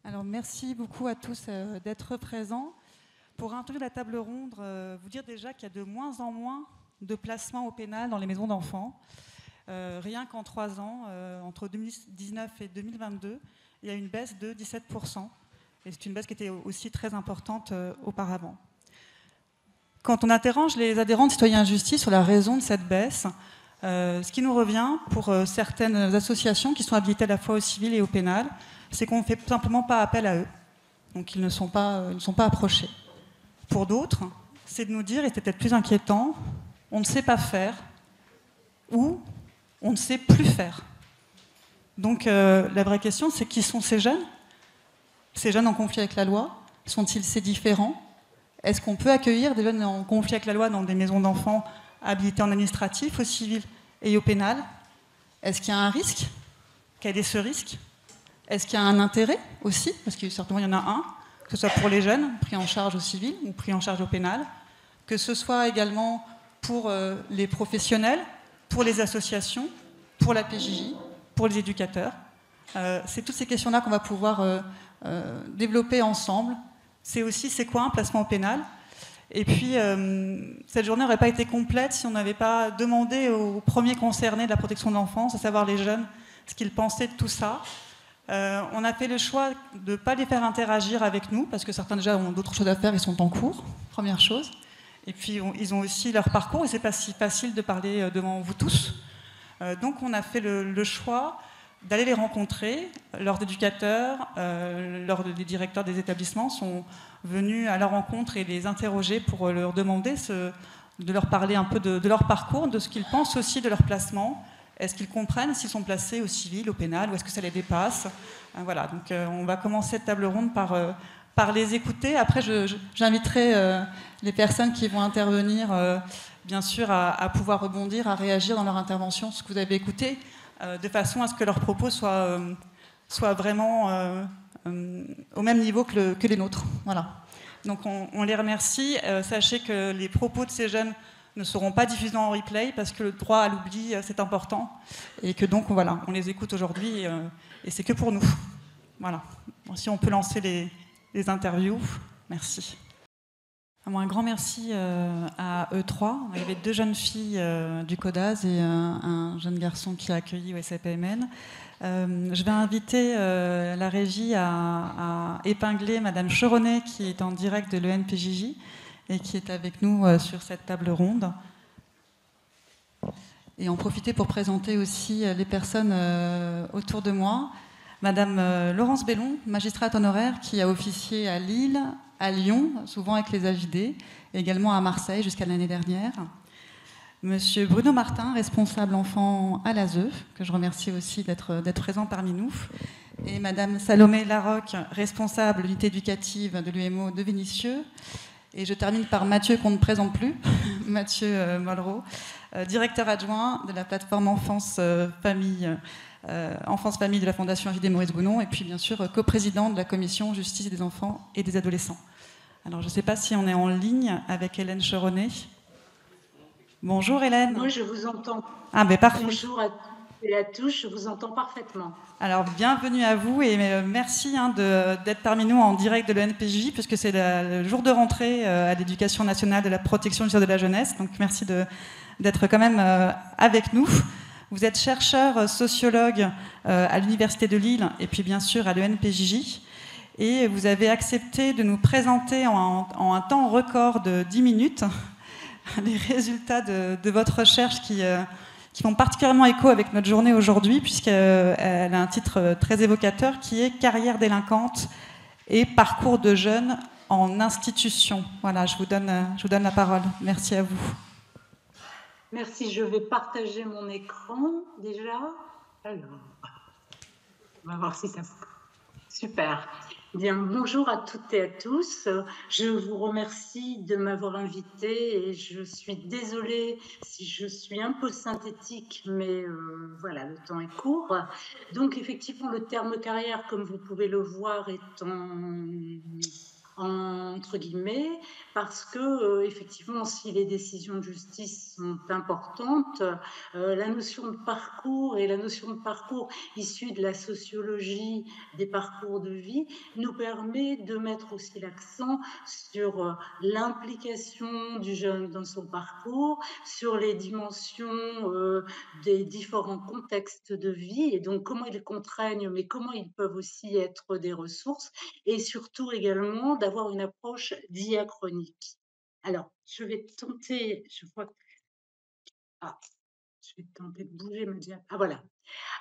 Alors, merci beaucoup à tous d'être présents. Pour introduire la table ronde, vous dire déjà qu'il y a de moins en moins de placements au pénal dans les maisons d'enfants. Rien qu'en 3 ans, entre 2019 et 2022, il y a une baisse de 17%. Et c'est une baisse qui était aussi très importante auparavant. Quand on interroge les adhérents de Citoyens en Justice sur la raison de cette baisse, ce qui nous revient pour certaines associations qui sont habilitées à la fois au civil et au pénal, c'est qu'on ne fait tout simplement pas appel à eux. Donc ils ne sont pas approchés. Pour d'autres, c'est de nous dire, et c'est peut-être plus inquiétant, on ne sait pas faire ou on ne sait plus faire. Donc la vraie question, c'est qui sont ces jeunes? Ces jeunes en conflit avec la loi? Sont-ils si différents? Est-ce qu'on peut accueillir des jeunes en conflit avec la loi dans des maisons d'enfants habilitées en administratif, au civil et au pénal? Est-ce qu'il y a un risque? Quel est ce risque? Est-ce qu'il y a un intérêt aussi? Parce que certainement il y en a un, que ce soit pour les jeunes, pris en charge au civil ou pris en charge au pénal, que ce soit également pour les professionnels, pour les associations, pour la PJJ, pour les éducateurs. C'est toutes ces questions-là qu'on va pouvoir développer ensemble. C'est aussi, c'est quoi un placement au pénal? Et puis, cette journée n'aurait pas été complète si on n'avait pas demandé aux premiers concernés de la protection de l'enfance, à savoir les jeunes, ce qu'ils pensaient de tout ça. On a fait le choix de ne pas les faire interagir avec nous, parce que certains déjà ont d'autres choses à faire, ils sont en cours, première chose. Et puis ils ont aussi leur parcours, et c'est pas si facile de parler devant vous tous. Donc on a fait le choix d'aller les rencontrer. Leurs éducateurs, les directeurs des établissements sont venus à leur rencontre et les interroger pour leur demander de leur parler un peu de leur parcours, de ce qu'ils pensent aussi de leur placement. Est-ce qu'ils comprennent s'ils sont placés au civil, au pénal, ou est-ce que ça les dépasse? Voilà, donc on va commencer cette table ronde par les écouter. Après, j'inviterai les personnes qui vont intervenir, bien sûr, à pouvoir rebondir, à réagir dans leur intervention, ce que vous avez écouté, de façon à ce que leurs propos soient vraiment au même niveau que les nôtres. Voilà. Donc on les remercie. Sachez que les propos de ces jeunes ne seront pas diffusés en replay parce que le droit à l'oubli, c'est important. Et que donc, voilà, on les écoute aujourd'hui et c'est que pour nous. Voilà. Bon, si on peut lancer les interviews, merci. Un grand merci à E3. Il y avait 2 jeunes filles du CODAS et un jeune garçon qui a accueilli au SAPMN. Je vais inviter la régie à épingler Madame Cheronnet, qui est en direct de l'ENPJJ et qui est avec nous sur cette table ronde. Et en profiter pour présenter aussi les personnes autour de moi. Madame Laurence Bellon, magistrate honoraire, qui a officié à Lille, à Lyon, souvent avec les AJD, également à Marseille jusqu'à l'année dernière. Monsieur Bruno Martin, responsable enfant à l'ASE, que je remercie aussi d'être présent parmi nous. Et Madame Salomé Larocque, responsable l'unité éducative de l'UMO de Vénissieux. Et je termine par Mathieu, qu'on ne présente plus, Mathieu Mollereau, directeur adjoint de la plateforme Enfance-Famille de la Fondation AJD Maurice Bounon, et puis bien sûr coprésident de la commission Justice des enfants et des adolescents. Alors je ne sais pas si on est en ligne avec Hélène Cheronnet. Bonjour Hélène. Moi je vous entends. Ah ben parfait. Bonjour à toutes et à tous, je vous entends parfaitement. Alors bienvenue à vous et merci d'être parmi nous en direct de l'ENPJ, puisque c'est le jour de rentrée à l'Éducation nationale de la protection de la jeunesse, donc merci d'être quand même avec nous. Vous êtes chercheur sociologue à l'Université de Lille et puis bien sûr à l'ENPJ, et vous avez accepté de nous présenter en un temps record de 10 minutes les résultats de votre recherche qui font particulièrement écho avec notre journée aujourd'hui, puisqu'elle a un titre très évocateur qui est « Carrière délinquante et parcours de jeunes en institution ». Voilà, je vous donne la parole. Merci à vous. Merci, je vais partager mon écran déjà. Alors, on va voir si ça... Super. Bien, bonjour à toutes et à tous. Je vous remercie de m'avoir invité et je suis désolée si je suis un peu synthétique, mais voilà, le temps est court. Donc effectivement, le terme carrière, comme vous pouvez le voir, est en entre guillemets, parce que, effectivement, si les décisions de justice sont importantes, la notion de parcours et la notion de parcours issue de la sociologie des parcours de vie nous permet de mettre aussi l'accent sur, l'implication du jeune dans son parcours, sur les dimensions, des différents contextes de vie et donc comment ils contraignent, mais comment ils peuvent aussi être des ressources et surtout également d'avoir une approche diachronique. Alors, je vais tenter, je vois que ah, je vais tenter de bouger ma dia ah voilà.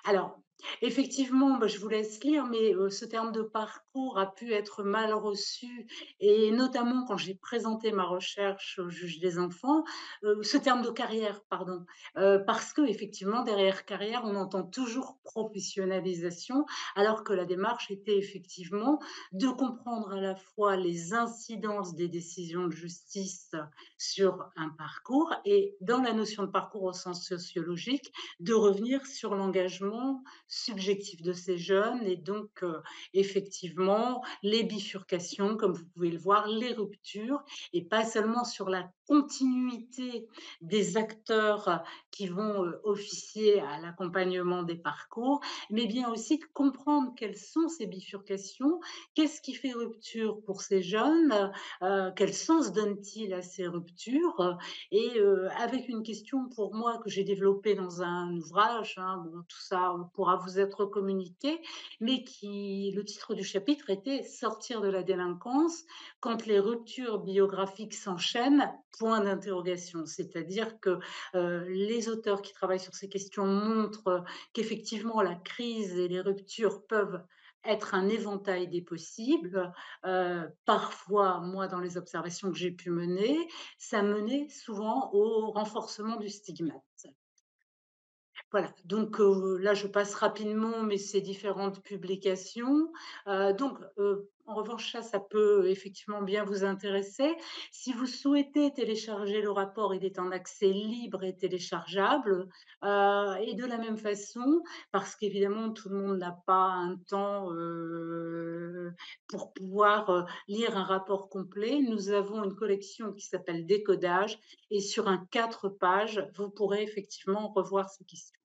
Alors, effectivement, bah, je vous laisse lire, mais ce terme de parcours a pu être mal reçu et notamment quand j'ai présenté ma recherche au juge des enfants, ce terme de carrière, pardon, parce qu'effectivement derrière carrière, on entend toujours professionnalisation, alors que la démarche était effectivement de comprendre à la fois les incidences des décisions de justice sur un parcours et dans la notion de parcours au sens sociologique, de revenir sur l'engagement subjectif de ces jeunes et donc effectivement les bifurcations, comme vous pouvez le voir, les ruptures et pas seulement sur la continuité des acteurs qui vont officier à l'accompagnement des parcours, mais bien aussi de comprendre quelles sont ces bifurcations, qu'est-ce qui fait rupture pour ces jeunes, quel sens donne-t-il à ces ruptures et avec une question pour moi que j'ai développée dans un ouvrage, hein, bon, tout ça pourra vous être communiqué, mais qui, le titre du chapitre était Sortir de la délinquance quand les ruptures biographiques s'enchaînent, point d'interrogation. C'est-à-dire que les auteurs qui travaillent sur ces questions montrent qu'effectivement la crise et les ruptures peuvent être un éventail des possibles. Parfois, moi, dans les observations que j'ai pu mener, ça menait souvent au renforcement du stigmate. Voilà, donc là, je passe rapidement, mais ces différentes publications. En revanche, ça peut effectivement bien vous intéresser. Si vous souhaitez télécharger le rapport, il est en accès libre et téléchargeable. Et de la même façon, parce qu'évidemment, tout le monde n'a pas un temps, pour pouvoir, lire un rapport complet, nous avons une collection qui s'appelle Décodage et sur un 4 pages, vous pourrez effectivement revoir ces questions.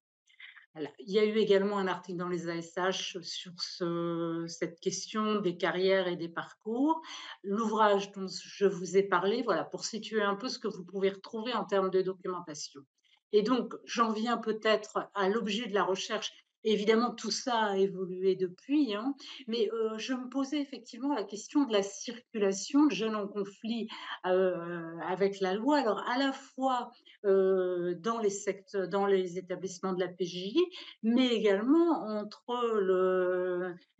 Voilà. Il y a eu également un article dans les ASH sur cette question des carrières et des parcours. L'ouvrage dont je vous ai parlé, voilà, pour situer un peu ce que vous pouvez retrouver en termes de documentation. Et donc, j'en viens peut-être à l'objet de la recherche. Évidemment, tout ça a évolué depuis, hein, mais je me posais effectivement la question de la circulation de jeunes en conflit avec la loi. Alors, à la fois dans les sectes, dans les établissements de la PJJ, mais également entre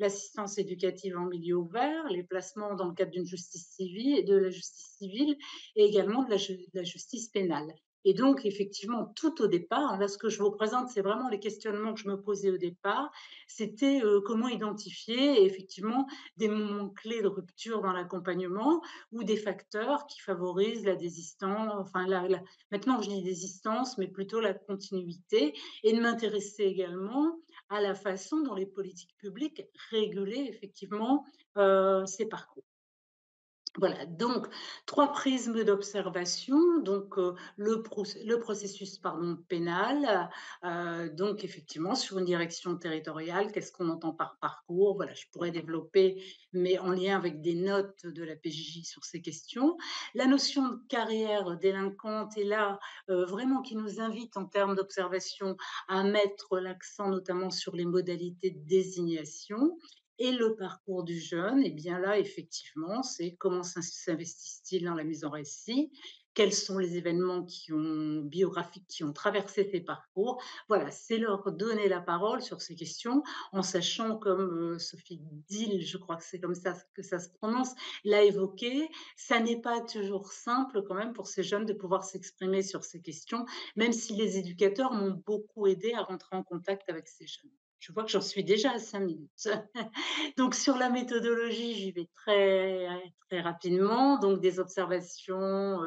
l'assistance éducative en milieu ouvert, les placements dans le cadre d'une justice civile et de la justice civile, et également de la justice pénale. Et donc, effectivement, tout au départ, là, ce que je vous présente, c'est vraiment les questionnements que je me posais au départ. C'était comment identifier effectivement des moments clés de rupture dans l'accompagnement ou des facteurs qui favorisent la désistance, enfin, maintenant je dis désistance, mais plutôt la continuité, et de m'intéresser également à la façon dont les politiques publiques régulaient effectivement ces parcours. Voilà, donc 3 prismes d'observation, donc le processus, pardon, pénal, donc effectivement sur une direction territoriale, qu'est-ce qu'on entend par parcours? Voilà, je pourrais développer, mais en lien avec des notes de la PJJ sur ces questions. La notion de carrière délinquante est là, vraiment qui nous invite en termes d'observation à mettre l'accent notamment sur les modalités de désignation. Et le parcours du jeune, et bien là, effectivement, c'est comment s'investissent-ils dans la mise en récit? Quels sont les événements biographiques qui ont traversé ces parcours? Voilà, c'est leur donner la parole sur ces questions en sachant, comme Sophie Dill, je crois que c'est comme ça que ça se prononce, l'a évoqué, ça n'est pas toujours simple quand même pour ces jeunes de pouvoir s'exprimer sur ces questions, même si les éducateurs m'ont beaucoup aidé à rentrer en contact avec ces jeunes. Je vois que j'en suis déjà à 5 minutes. Donc sur la méthodologie, j'y vais très rapidement. Donc des observations,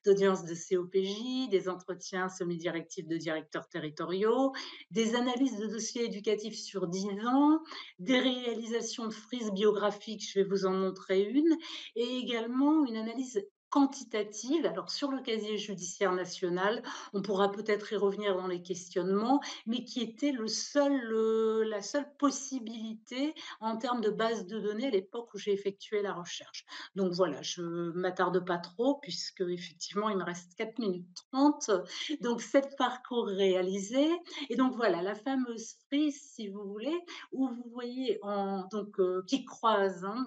d'audience de COPJ, des entretiens semi-directifs de directeurs territoriaux, des analyses de dossiers éducatifs sur 10 ans, des réalisations de frises biographiques, je vais vous en montrer une, et également une analyse quantitative. Alors sur le casier judiciaire national, on pourra peut-être y revenir dans les questionnements, mais qui était la seule possibilité en termes de base de données à l'époque où j'ai effectué la recherche. Donc voilà, je m'attarde pas trop puisque effectivement il me reste 4 minutes 30. Donc 7 parcours réalisés et donc voilà la fameuse frise si vous voulez où vous voyez qui croise, hein,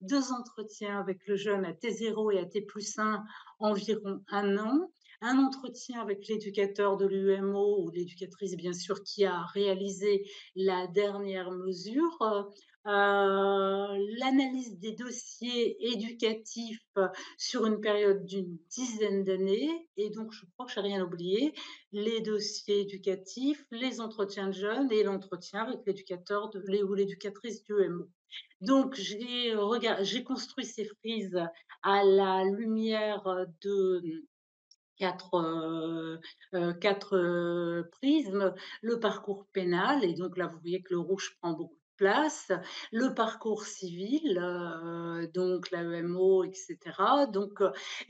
2 entretiens avec le jeune à T0 et à T+1 environ 1 an, un entretien avec l'éducateur de l'UMO ou l'éducatrice bien sûr qui a réalisé la dernière mesure, l'analyse des dossiers éducatifs sur une période d'une dizaine d'années et donc je crois que j'ai rien oublié, les dossiers éducatifs, les entretiens de jeunes et l'entretien avec l'éducateur ou l'éducatrice du UMO. Donc j'ai construit ces frises à la lumière de 4 prismes, le parcours pénal et donc là, vous voyez que le rouge prend beaucoup de place, le parcours civil, donc l'AEMO et cetera,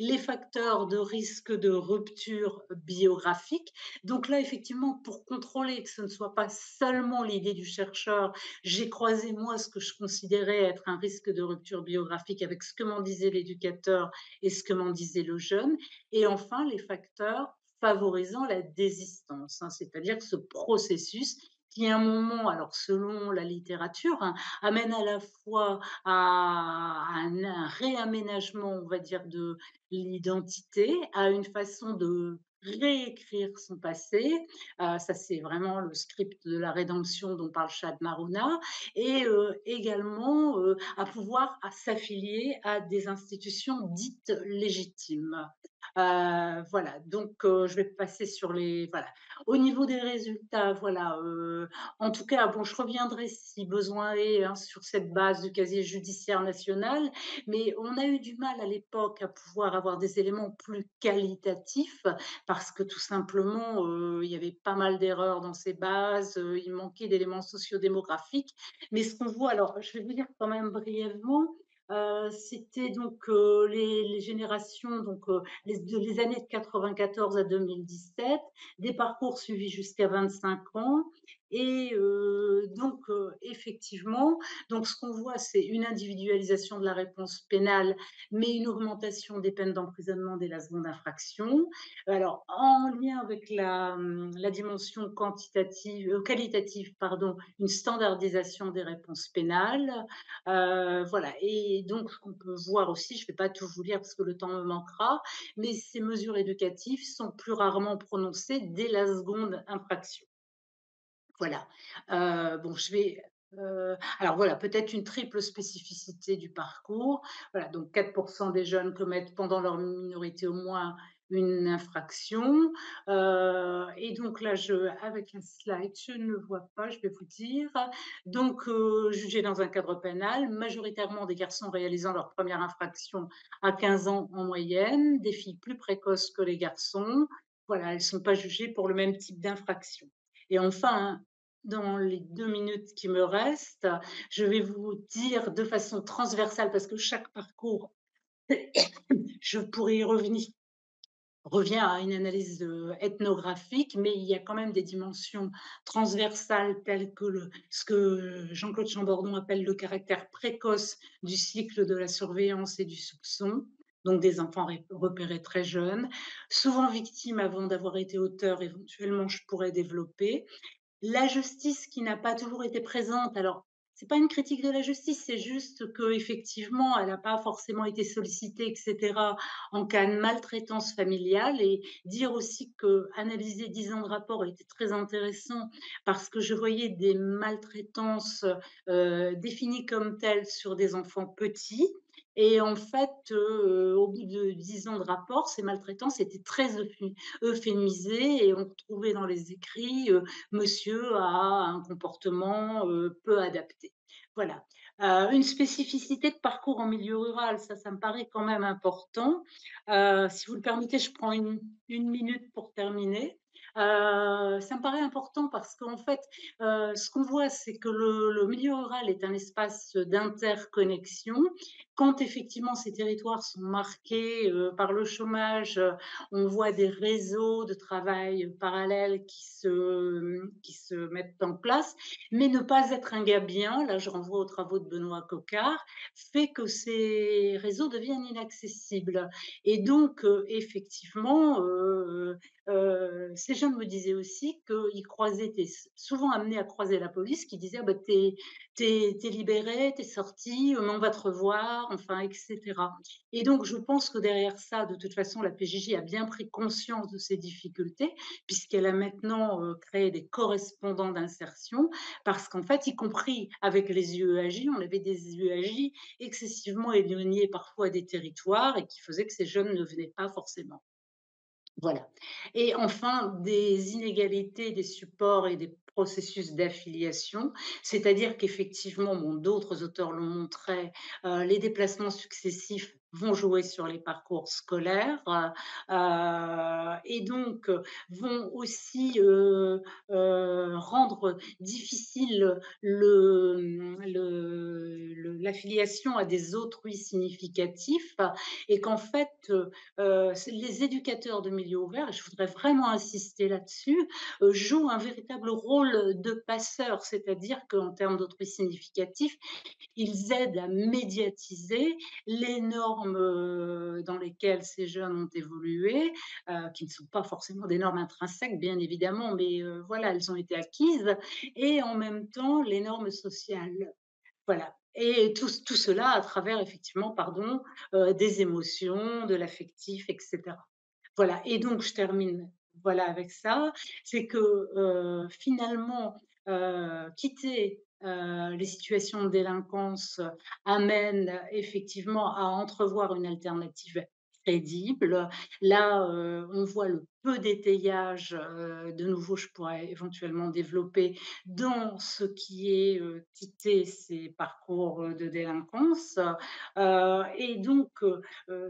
les facteurs de risque de rupture biographique. Donc là, effectivement, pour contrôler que ce ne soit pas seulement l'idée du chercheur, j'ai croisé moi ce que je considérais être un risque de rupture biographique avec ce que m'en disait l'éducateur et ce que m'en disait le jeune et enfin, les facteurs favorisant la désistance, hein, c'est-à-dire ce processus qui, à un moment, alors selon la littérature, hein, amène à la fois à un réaménagement, on va dire, de l'identité, à une façon de réécrire son passé. Ça, c'est vraiment le script de la rédemption dont parle Chad Maruna, et également à pouvoir s'affilier à des institutions dites légitimes. Voilà, je vais passer sur les voilà. Au niveau des résultats, voilà, en tout cas, bon, je reviendrai si besoin est, hein, sur cette base du casier judiciaire national, mais on a eu du mal à l'époque à pouvoir avoir des éléments plus qualitatifs parce que tout simplement, il y avait pas mal d'erreurs dans ces bases, il manquait d'éléments sociodémographiques. Mais ce qu'on voit alors, je vais vous dire quand même brièvement, c'était les générations les années de 94 à 2017, des parcours suivis jusqu'à 25 ans et effectivement, donc ce qu'on voit, c'est une individualisation de la réponse pénale, mais une augmentation des peines d'emprisonnement dès la seconde infraction. Alors en lien avec la dimension qualitative, pardon, une standardisation des réponses pénales, voilà et donc ce qu'on peut voir aussi, je ne vais pas tout vous lire parce que le temps me manquera, mais ces mesures éducatives sont plus rarement prononcées dès la seconde infraction. Voilà. Bon, alors voilà, peut-être une triple spécificité du parcours. Voilà, donc 4 des jeunes commettent pendant leur minorité au moins une infraction. Et donc là, avec un slide, je ne le vois pas, je vais vous dire. Jugés dans un cadre pénal, majoritairement des garçons réalisant leur première infraction à 15 ans en moyenne, des filles plus précoces que les garçons. Voilà, elles ne sont pas jugées pour le même type d'infraction. Et enfin, dans les 2 minutes qui me restent, je vais vous dire de façon transversale, parce que chaque parcours, je pourrais y revenir, revient à une analyse ethnographique, mais il y a quand même des dimensions transversales telles que ce que Jean-Claude Chambordon appelle le caractère précoce du cycle de la surveillance et du soupçon. Donc des enfants repérés très jeunes, souvent victimes avant d'avoir été auteurs, éventuellement je pourrais développer. La justice qui n'a pas toujours été présente, alors c'est pas une critique de la justice, c'est juste qu'effectivement, elle n'a pas forcément été sollicitée et cetera en cas de maltraitance familiale et dire aussi qu'analyser 10 ans de rapport était très intéressant parce que je voyais des maltraitances, définies comme telles sur des enfants petits. Et en fait, au bout de 10 ans de rapport, ces maltraitances étaient très euphémisées et on retrouvait dans les écrits monsieur a un comportement peu adapté. Voilà. Une spécificité de parcours en milieu rural, ça me paraît quand même important. Si vous le permettez, je prends une minute pour terminer. Ça me paraît important parce qu'en fait, ce qu'on voit, c'est que le milieu rural est un espace d'interconnexion. Quand effectivement ces territoires sont marqués par le chômage, on voit des réseaux de travail parallèles qui se mettent en place, mais ne pas être un gars bien, là je renvoie aux travaux de Benoît Coquart, fait que ces réseaux deviennent inaccessibles. Et donc, effectivement, ces jeunes me disaient aussi qu'ils croisaient, étaient souvent amenés à croiser la police qui disait ah bah, t'es libéré, t'es sorti, mais on va te revoir, enfin, etc. Et donc, je pense que derrière ça, de toute façon, la PJJ a bien pris conscience de ces difficultés, puisqu'elle a maintenant créé des correspondants d'insertion, parce qu'en fait, y compris avec les UEAJ, on avait des UEAJ excessivement éloignés parfois des territoires et qui faisaient que ces jeunes ne venaient pas forcément. Voilà. Et enfin, des inégalités des supports et des processus d'affiliation, c'est-à-dire qu'effectivement, bon, d'autres auteurs l'ont montré, les déplacements successifs vont jouer sur les parcours scolaires et donc vont aussi rendre difficile l'affiliation à des autrui significatifs et qu'en fait, les éducateurs de milieu ouvert, et je voudrais vraiment insister là-dessus, jouent un véritable rôle de passeur, c'est-à-dire qu'en termes d'autrui significatif, ils aident à médiatiser les normes dans lesquelles ces jeunes ont évolué, qui ne sont pas forcément des normes intrinsèques, bien évidemment, mais voilà, elles ont été acquises, et en même temps les normes sociales. Voilà. Et tout cela à travers effectivement, pardon, des émotions, de l'affectif, et cetera. Voilà, et donc je termine, voilà, avec ça. C'est que, finalement, quitter, les situations de délinquance amène effectivement à entrevoir une alternative crédible. Là, on voit le peu d'étayage, de nouveau je pourrais éventuellement développer dans ce qui est, quitter ces parcours, de délinquance, et donc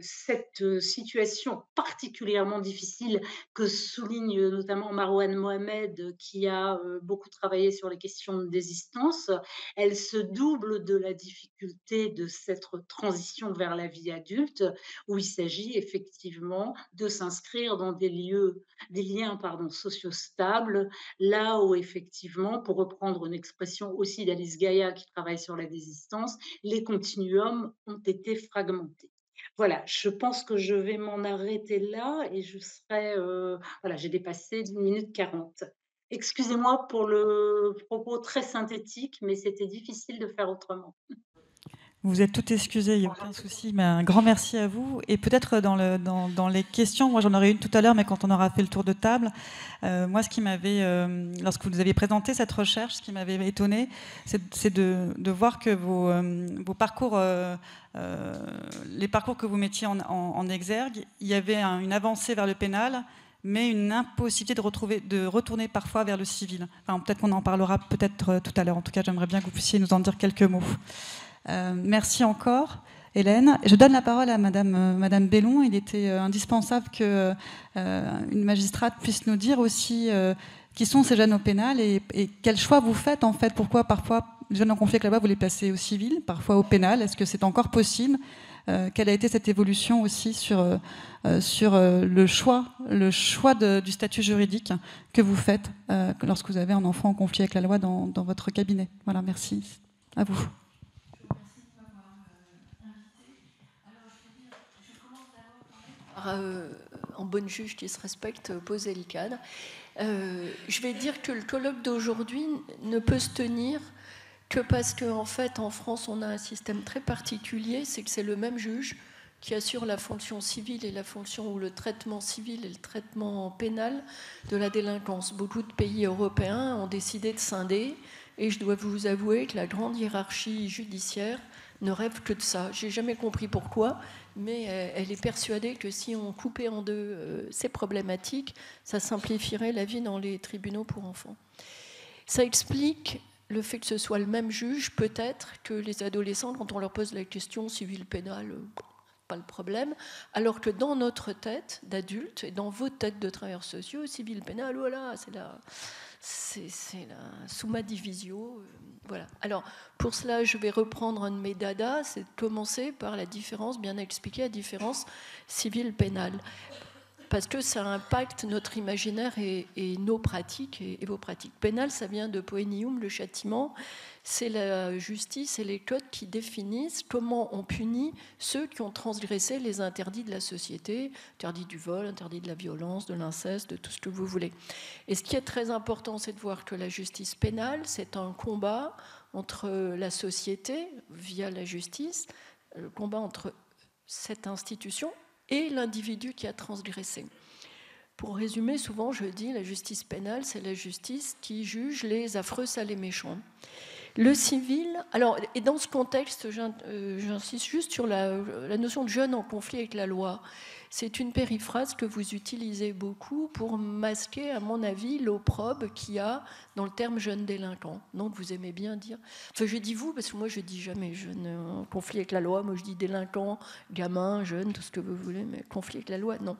cette situation particulièrement difficile que souligne notamment Marouane Mohamed, qui a beaucoup travaillé sur les questions de désistance, elle se double de la difficulté de cette transition vers la vie adulte, où il s'agit effectivement de s'inscrire dans des liens sociaux stables, là où effectivement, pour reprendre une expression aussi d'Alice Gaïa qui travaille sur la désistance, les continuums ont été fragmentés. Voilà, je pense que je vais m'en arrêter là et je serai, voilà, j'ai dépassé d'1 minute 40. Excusez-moi pour le propos très synthétique, mais c'était difficile de faire autrement. Vous êtes tout excusé, il n'y a aucun souci, mais un grand merci à vous. Et peut-être dans les questions, moi j'en aurais une tout à l'heure, mais quand on aura fait le tour de table, moi ce qui m'avait, lorsque vous avez présenté cette recherche, ce qui m'avait étonné, c'est de voir que vos parcours, les parcours que vous mettiez en exergue, il y avait une avancée vers le pénal, mais une impossibilité de retourner parfois vers le civil. Enfin, peut-être qu'on en parlera peut-être tout à l'heure. En tout cas, j'aimerais bien que vous puissiez nous en dire quelques mots. Merci encore, Hélène. Je donne la parole à Madame Bellon. Il était indispensable qu'une magistrate puisse nous dire aussi qui sont ces jeunes au pénal et quel choix vous faites en fait. Pourquoi parfois les jeunes en conflit avec la loi vous les placez au civil, parfois au pénal. Est-ce que c'est encore possible? Quelle a été cette évolution aussi sur le choix du statut juridique que vous faites lorsque vous avez un enfant en conflit avec la loi dans votre cabinet? Voilà, merci. À vous. En bonne juge qui se respecte, poser le cadre. Je vais dire que le colloque d'aujourd'hui ne peut se tenir que parce qu'en fait, en France, on a un système très particulier, c'est que c'est le même juge qui assure la fonction civile et la fonction ou le traitement civil et le traitement pénal de la délinquance. Beaucoup de pays européens ont décidé de scinder, et je dois vous avouer que la grande hiérarchie judiciaire ne rêve que de ça. J'ai jamais compris pourquoi, mais elle est persuadée que si on coupait en deux ces problématiques, ça simplifierait la vie dans les tribunaux pour enfants. Ça explique le fait que ce soit le même juge, peut-être, que les adolescents, quand on leur pose la question civile-pénale, pas le problème, alors que dans notre tête d'adultes et dans vos têtes de travailleurs sociaux, civil-pénal, voilà, c'est la summa divisio. Voilà. Alors, pour cela, je vais reprendre un de mes dadas, c'est de commencer par la différence, bien expliquer la différence civile-pénale. Parce que ça impacte notre imaginaire et nos pratiques et vos pratiques. Pénal, ça vient de poenium, le châtiment. C'est la justice et les codes qui définissent comment on punit ceux qui ont transgressé les interdits de la société, interdit du vol, interdit de la violence, de l'inceste, de tout ce que vous voulez. Et ce qui est très important, c'est de voir que la justice pénale, c'est un combat entre la société, via la justice, le combat entre cette institution et l'individu qui a transgressé. Pour résumer, souvent je dis la justice pénale, c'est la justice qui juge les affreux, sales et méchants. Le civil, alors, et dans ce contexte, j'insiste juste sur la notion de jeune en conflit avec la loi. C'est une périphrase que vous utilisez beaucoup pour masquer, à mon avis, l'opprobre qu'il y a dans le terme jeune délinquant. Donc vous aimez bien dire... Enfin, je dis vous, parce que moi je dis jamais jeune en conflit avec la loi. Moi je dis délinquant, gamin, jeune, tout ce que vous voulez, mais conflit avec la loi, non.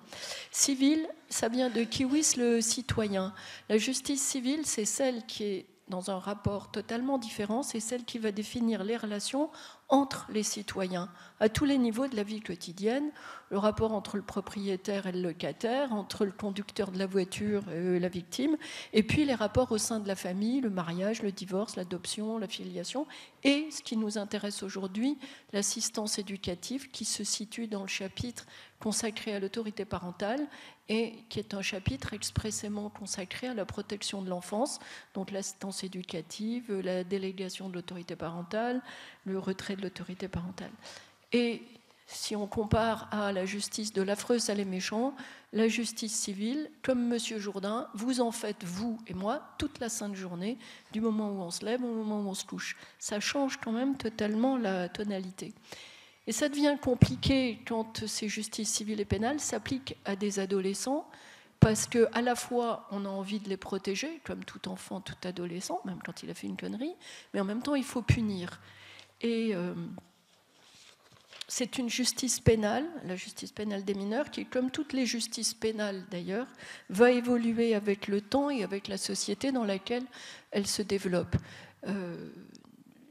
Civil, ça vient de kiwis, le citoyen. La justice civile, c'est celle qui est dans un rapport totalement différent, c'est celle qui va définir les relations entre les citoyens, à tous les niveaux de la vie quotidienne, le rapport entre le propriétaire et le locataire, entre le conducteur de la voiture et la victime, et puis les rapports au sein de la famille, le mariage, le divorce, l'adoption, la filiation, et ce qui nous intéresse aujourd'hui, l'assistance éducative qui se situe dans le chapitre consacré à l'autorité parentale et qui est un chapitre expressément consacré à la protection de l'enfance, donc l'assistance éducative, la délégation de l'autorité parentale, le retrait de l'autorité parentale. Et si on compare à la justice de l'affreux, sale et méchant, la justice civile, comme M. Jourdain, vous en faites, vous et moi, toute la sainte journée, du moment où on se lève au moment où on se couche. Ça change quand même totalement la tonalité. Et ça devient compliqué quand ces justices civiles et pénales s'appliquent à des adolescents, parce qu'à la fois, on a envie de les protéger, comme tout enfant, tout adolescent, même quand il a fait une connerie, mais en même temps, il faut punir. Et c'est une justice pénale, la justice pénale des mineurs, qui, comme toutes les justices pénales d'ailleurs, va évoluer avec le temps et avec la société dans laquelle elle se développe.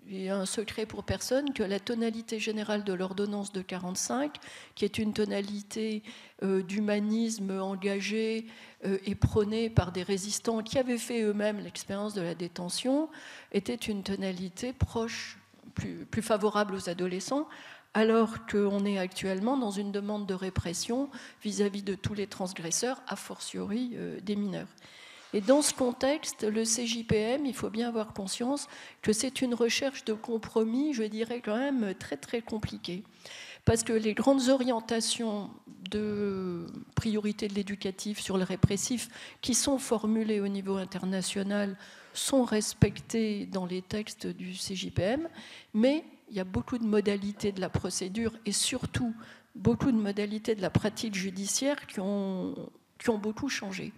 Il y a un secret pour personne que la tonalité générale de l'ordonnance de 1945, qui est une tonalité d'humanisme engagé et prônée par des résistants qui avaient fait eux-mêmes l'expérience de la détention, était une tonalité proche, plus favorable aux adolescents, alors qu'on est actuellement dans une demande de répression vis-à-vis de tous les transgresseurs, a fortiori des mineurs. Et dans ce contexte, le CJPM, il faut bien avoir conscience que c'est une recherche de compromis, je dirais quand même très très compliquée. Parce que les grandes orientations de priorité de l'éducatif sur le répressif qui sont formulées au niveau international sont respectées dans les textes du CJPM, mais il y a beaucoup de modalités de la procédure et surtout beaucoup de modalités de la pratique judiciaire qui ont beaucoup changé.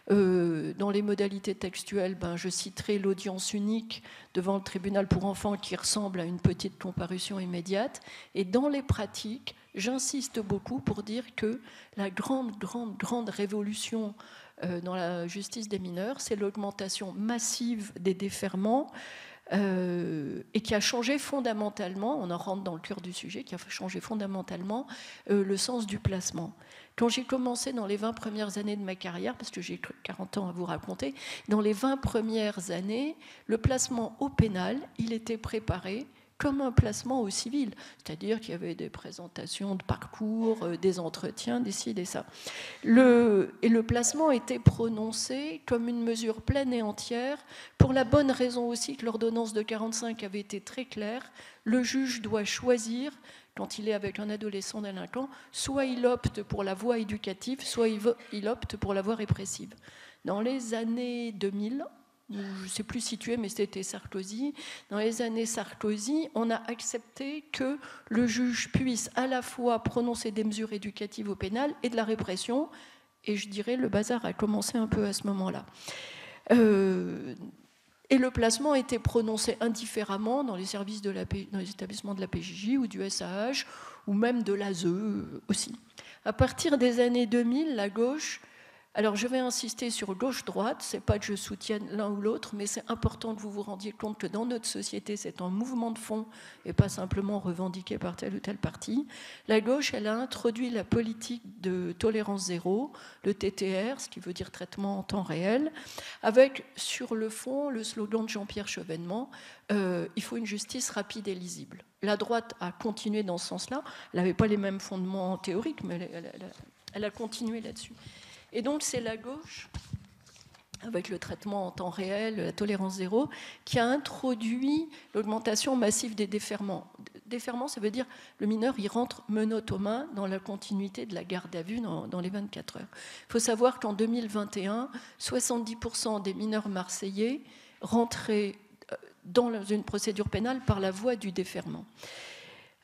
Dans les modalités textuelles, je citerai l'audience unique devant le tribunal pour enfants qui ressemble à une petite comparution immédiate. Et dans les pratiques, j'insiste beaucoup pour dire que la grande révolution dans la justice des mineurs, c'est l'augmentation massive des déferrements et qui a changé fondamentalement, on en rentre dans le cœur du sujet, qui a changé fondamentalement le sens du placement. Quand j'ai commencé dans les 20 premières années de ma carrière, parce que j'ai 40 ans à vous raconter, dans les 20 premières années, le placement au pénal, il était préparé comme un placement au civil, c'est-à-dire qu'il y avait des présentations de parcours, des entretiens, des ci, des ça. Et le placement était prononcé comme une mesure pleine et entière, pour la bonne raison aussi que l'ordonnance de 1945 avait été très claire, le juge doit choisir, quand il est avec un adolescent délinquant, soit il opte pour la voie éducative, soit il opte pour la voie répressive. Dans les années 2000, je ne sais plus situé, mais c'était Sarkozy. Dans les années Sarkozy, on a accepté que le juge puisse à la fois prononcer des mesures éducatives au pénal et de la répression. Et je dirais le bazar a commencé un peu à ce moment-là. Et le placement était prononcé indifféremment dans les services dans les établissements de la PJJ ou du SAH, ou même de l'ASE aussi. À partir des années 2000, la gauche... Alors, je vais insister sur gauche-droite, ce n'est pas que je soutienne l'un ou l'autre, mais c'est important que vous vous rendiez compte que dans notre société, c'est un mouvement de fond et pas simplement revendiqué par tel ou tel parti. La gauche, elle a introduit la politique de tolérance zéro, le TTR, ce qui veut dire traitement en temps réel, avec, sur le fond, le slogan de Jean-Pierre Chevènement, il faut une justice rapide et lisible. La droite a continué dans ce sens-là. Elle n'avait pas les mêmes fondements théoriques, mais elle a continué là-dessus. Et donc, c'est la gauche, avec le traitement en temps réel, la tolérance zéro, qui a introduit l'augmentation massive des déferments. Déferments, ça veut dire le mineur, il rentre menottes aux mains dans la continuité de la garde à vue dans les 24 heures. Il faut savoir qu'en 2021, 70% des mineurs marseillais rentraient dans une procédure pénale par la voie du déferment.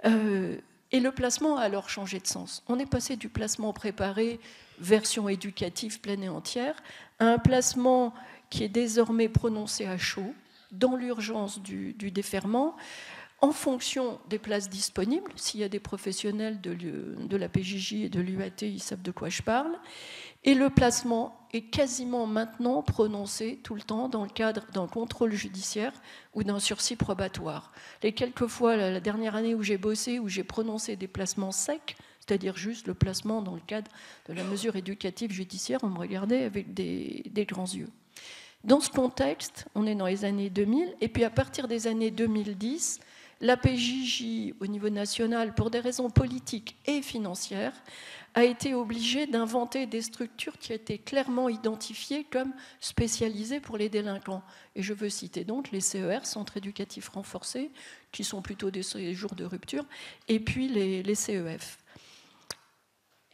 Et le placement a alors changé de sens. On est passé du placement préparé, version éducative pleine et entière, à un placement qui est désormais prononcé à chaud, dans l'urgence du déferment, en fonction des places disponibles. S'il y a des professionnels de la PJJ et de l'UAT, ils savent de quoi je parle. Et le placement est quasiment maintenant prononcé tout le temps dans le cadre d'un contrôle judiciaire ou d'un sursis probatoire. Les quelques fois, la dernière année où j'ai bossé, où j'ai prononcé des placements secs, c'est-à-dire juste le placement dans le cadre de la mesure éducative judiciaire, on me regardait avec des grands yeux. Dans ce contexte, on est dans les années 2000, et puis à partir des années 2010, la PJJ, au niveau national, pour des raisons politiques et financières, a été obligée d'inventer des structures qui étaient clairement identifiées comme spécialisées pour les délinquants. Et je veux citer donc les CER, Centres éducatifs renforcés, qui sont plutôt des séjours de rupture, et puis les CEF.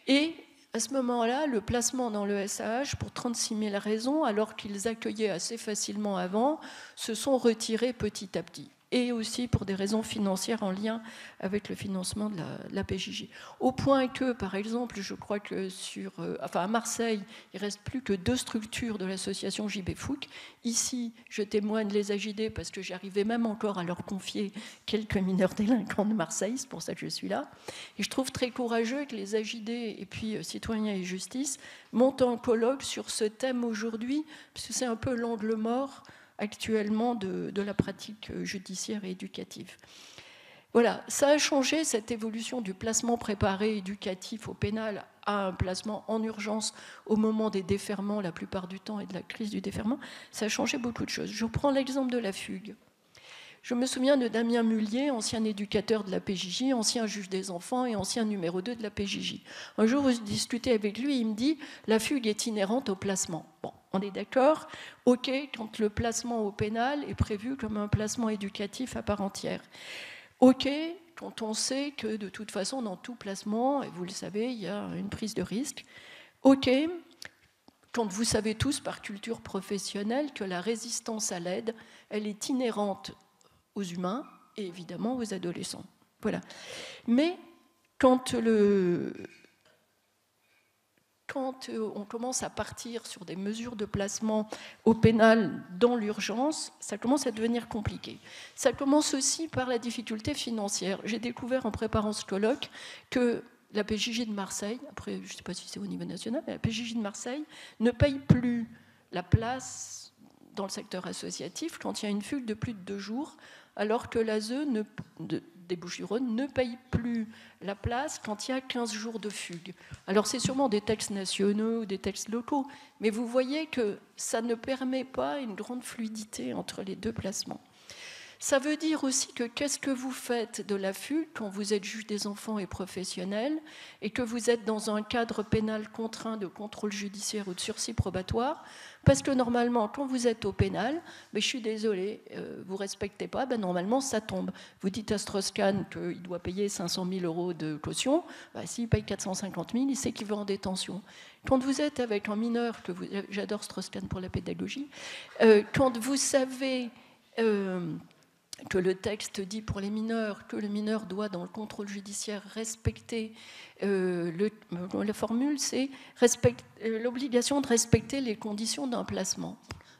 Et à ce moment-là, le placement dans le SAH, pour 36 000 raisons, alors qu'ils accueillaient assez facilement avant, se sont retirés petit à petit. Et aussi pour des raisons financières en lien avec le financement de la PJJ. Au point que, par exemple, je crois que à Marseille, il ne reste plus que 2 structures de l'association JB Fouque. Ici, je témoigne les AJD parce que j'arrivais même encore à leur confier quelques mineurs délinquants de Marseille, c'est pour ça que je suis là. Et je trouve très courageux que les AJD et puis Citoyens et Justice montent un colloque sur ce thème aujourd'hui, parce que c'est un peu l'angle mort actuellement de la pratique judiciaire et éducative. Voilà, ça a changé, cette évolution du placement préparé éducatif au pénal à un placement en urgence au moment des déferments, la plupart du temps, et de la crise du déferment. Ça a changé beaucoup de choses. Je prends l'exemple de la fugue. Je me souviens de Damien Mullier, ancien éducateur de la PJJ, ancien juge des enfants et ancien numéro 2 de la PJJ. Un jour, où je discutais avec lui, il me dit « la fugue est inhérente au placement ». Bon, on est d'accord, ok, quand le placement au pénal est prévu comme un placement éducatif à part entière. Ok, quand on sait que de toute façon, dans tout placement, et vous le savez, il y a une prise de risque. Ok, quand vous savez tous par culture professionnelle que la résistance à l'aide, elle est inhérente aux humains et évidemment aux adolescents. Voilà. Mais quand on commence à partir sur des mesures de placement au pénal dans l'urgence, ça commence à devenir compliqué. Ça commence aussi par la difficulté financière. J'ai découvert en préparant ce colloque que la PJJ de Marseille, après je ne sais pas si c'est au niveau national, mais la PJJ de Marseille ne paye plus la place dans le secteur associatif quand il y a une fugue de plus de 2 jours, alors que l'ASE des Bouches-du-Rhône ne paye plus la place quand il y a 15 jours de fugue. Alors c'est sûrement des textes nationaux ou des textes locaux, mais vous voyez que ça ne permet pas une grande fluidité entre les 2 placements. Ça veut dire aussi que qu'est-ce que vous faites de la fugue quand vous êtes juge des enfants et professionnel et que vous êtes dans un cadre pénal contraint de contrôle judiciaire ou de sursis probatoire, parce que normalement, quand vous êtes au pénal, mais je suis désolée, vous ne respectez pas, ben normalement ça tombe. Vous dites à Strauss-Kahn qu'il doit payer 500 000 € de caution, ben, s'il paye 450 000, il sait qu'il va en détention. Quand vous êtes avec un mineur, j'adore Strauss-Kahn pour la pédagogie, quand vous savez... que le texte dit pour les mineurs que le mineur doit, dans le contrôle judiciaire, respecter, la formule, c'est l'obligation de respecter les conditions d'un placement.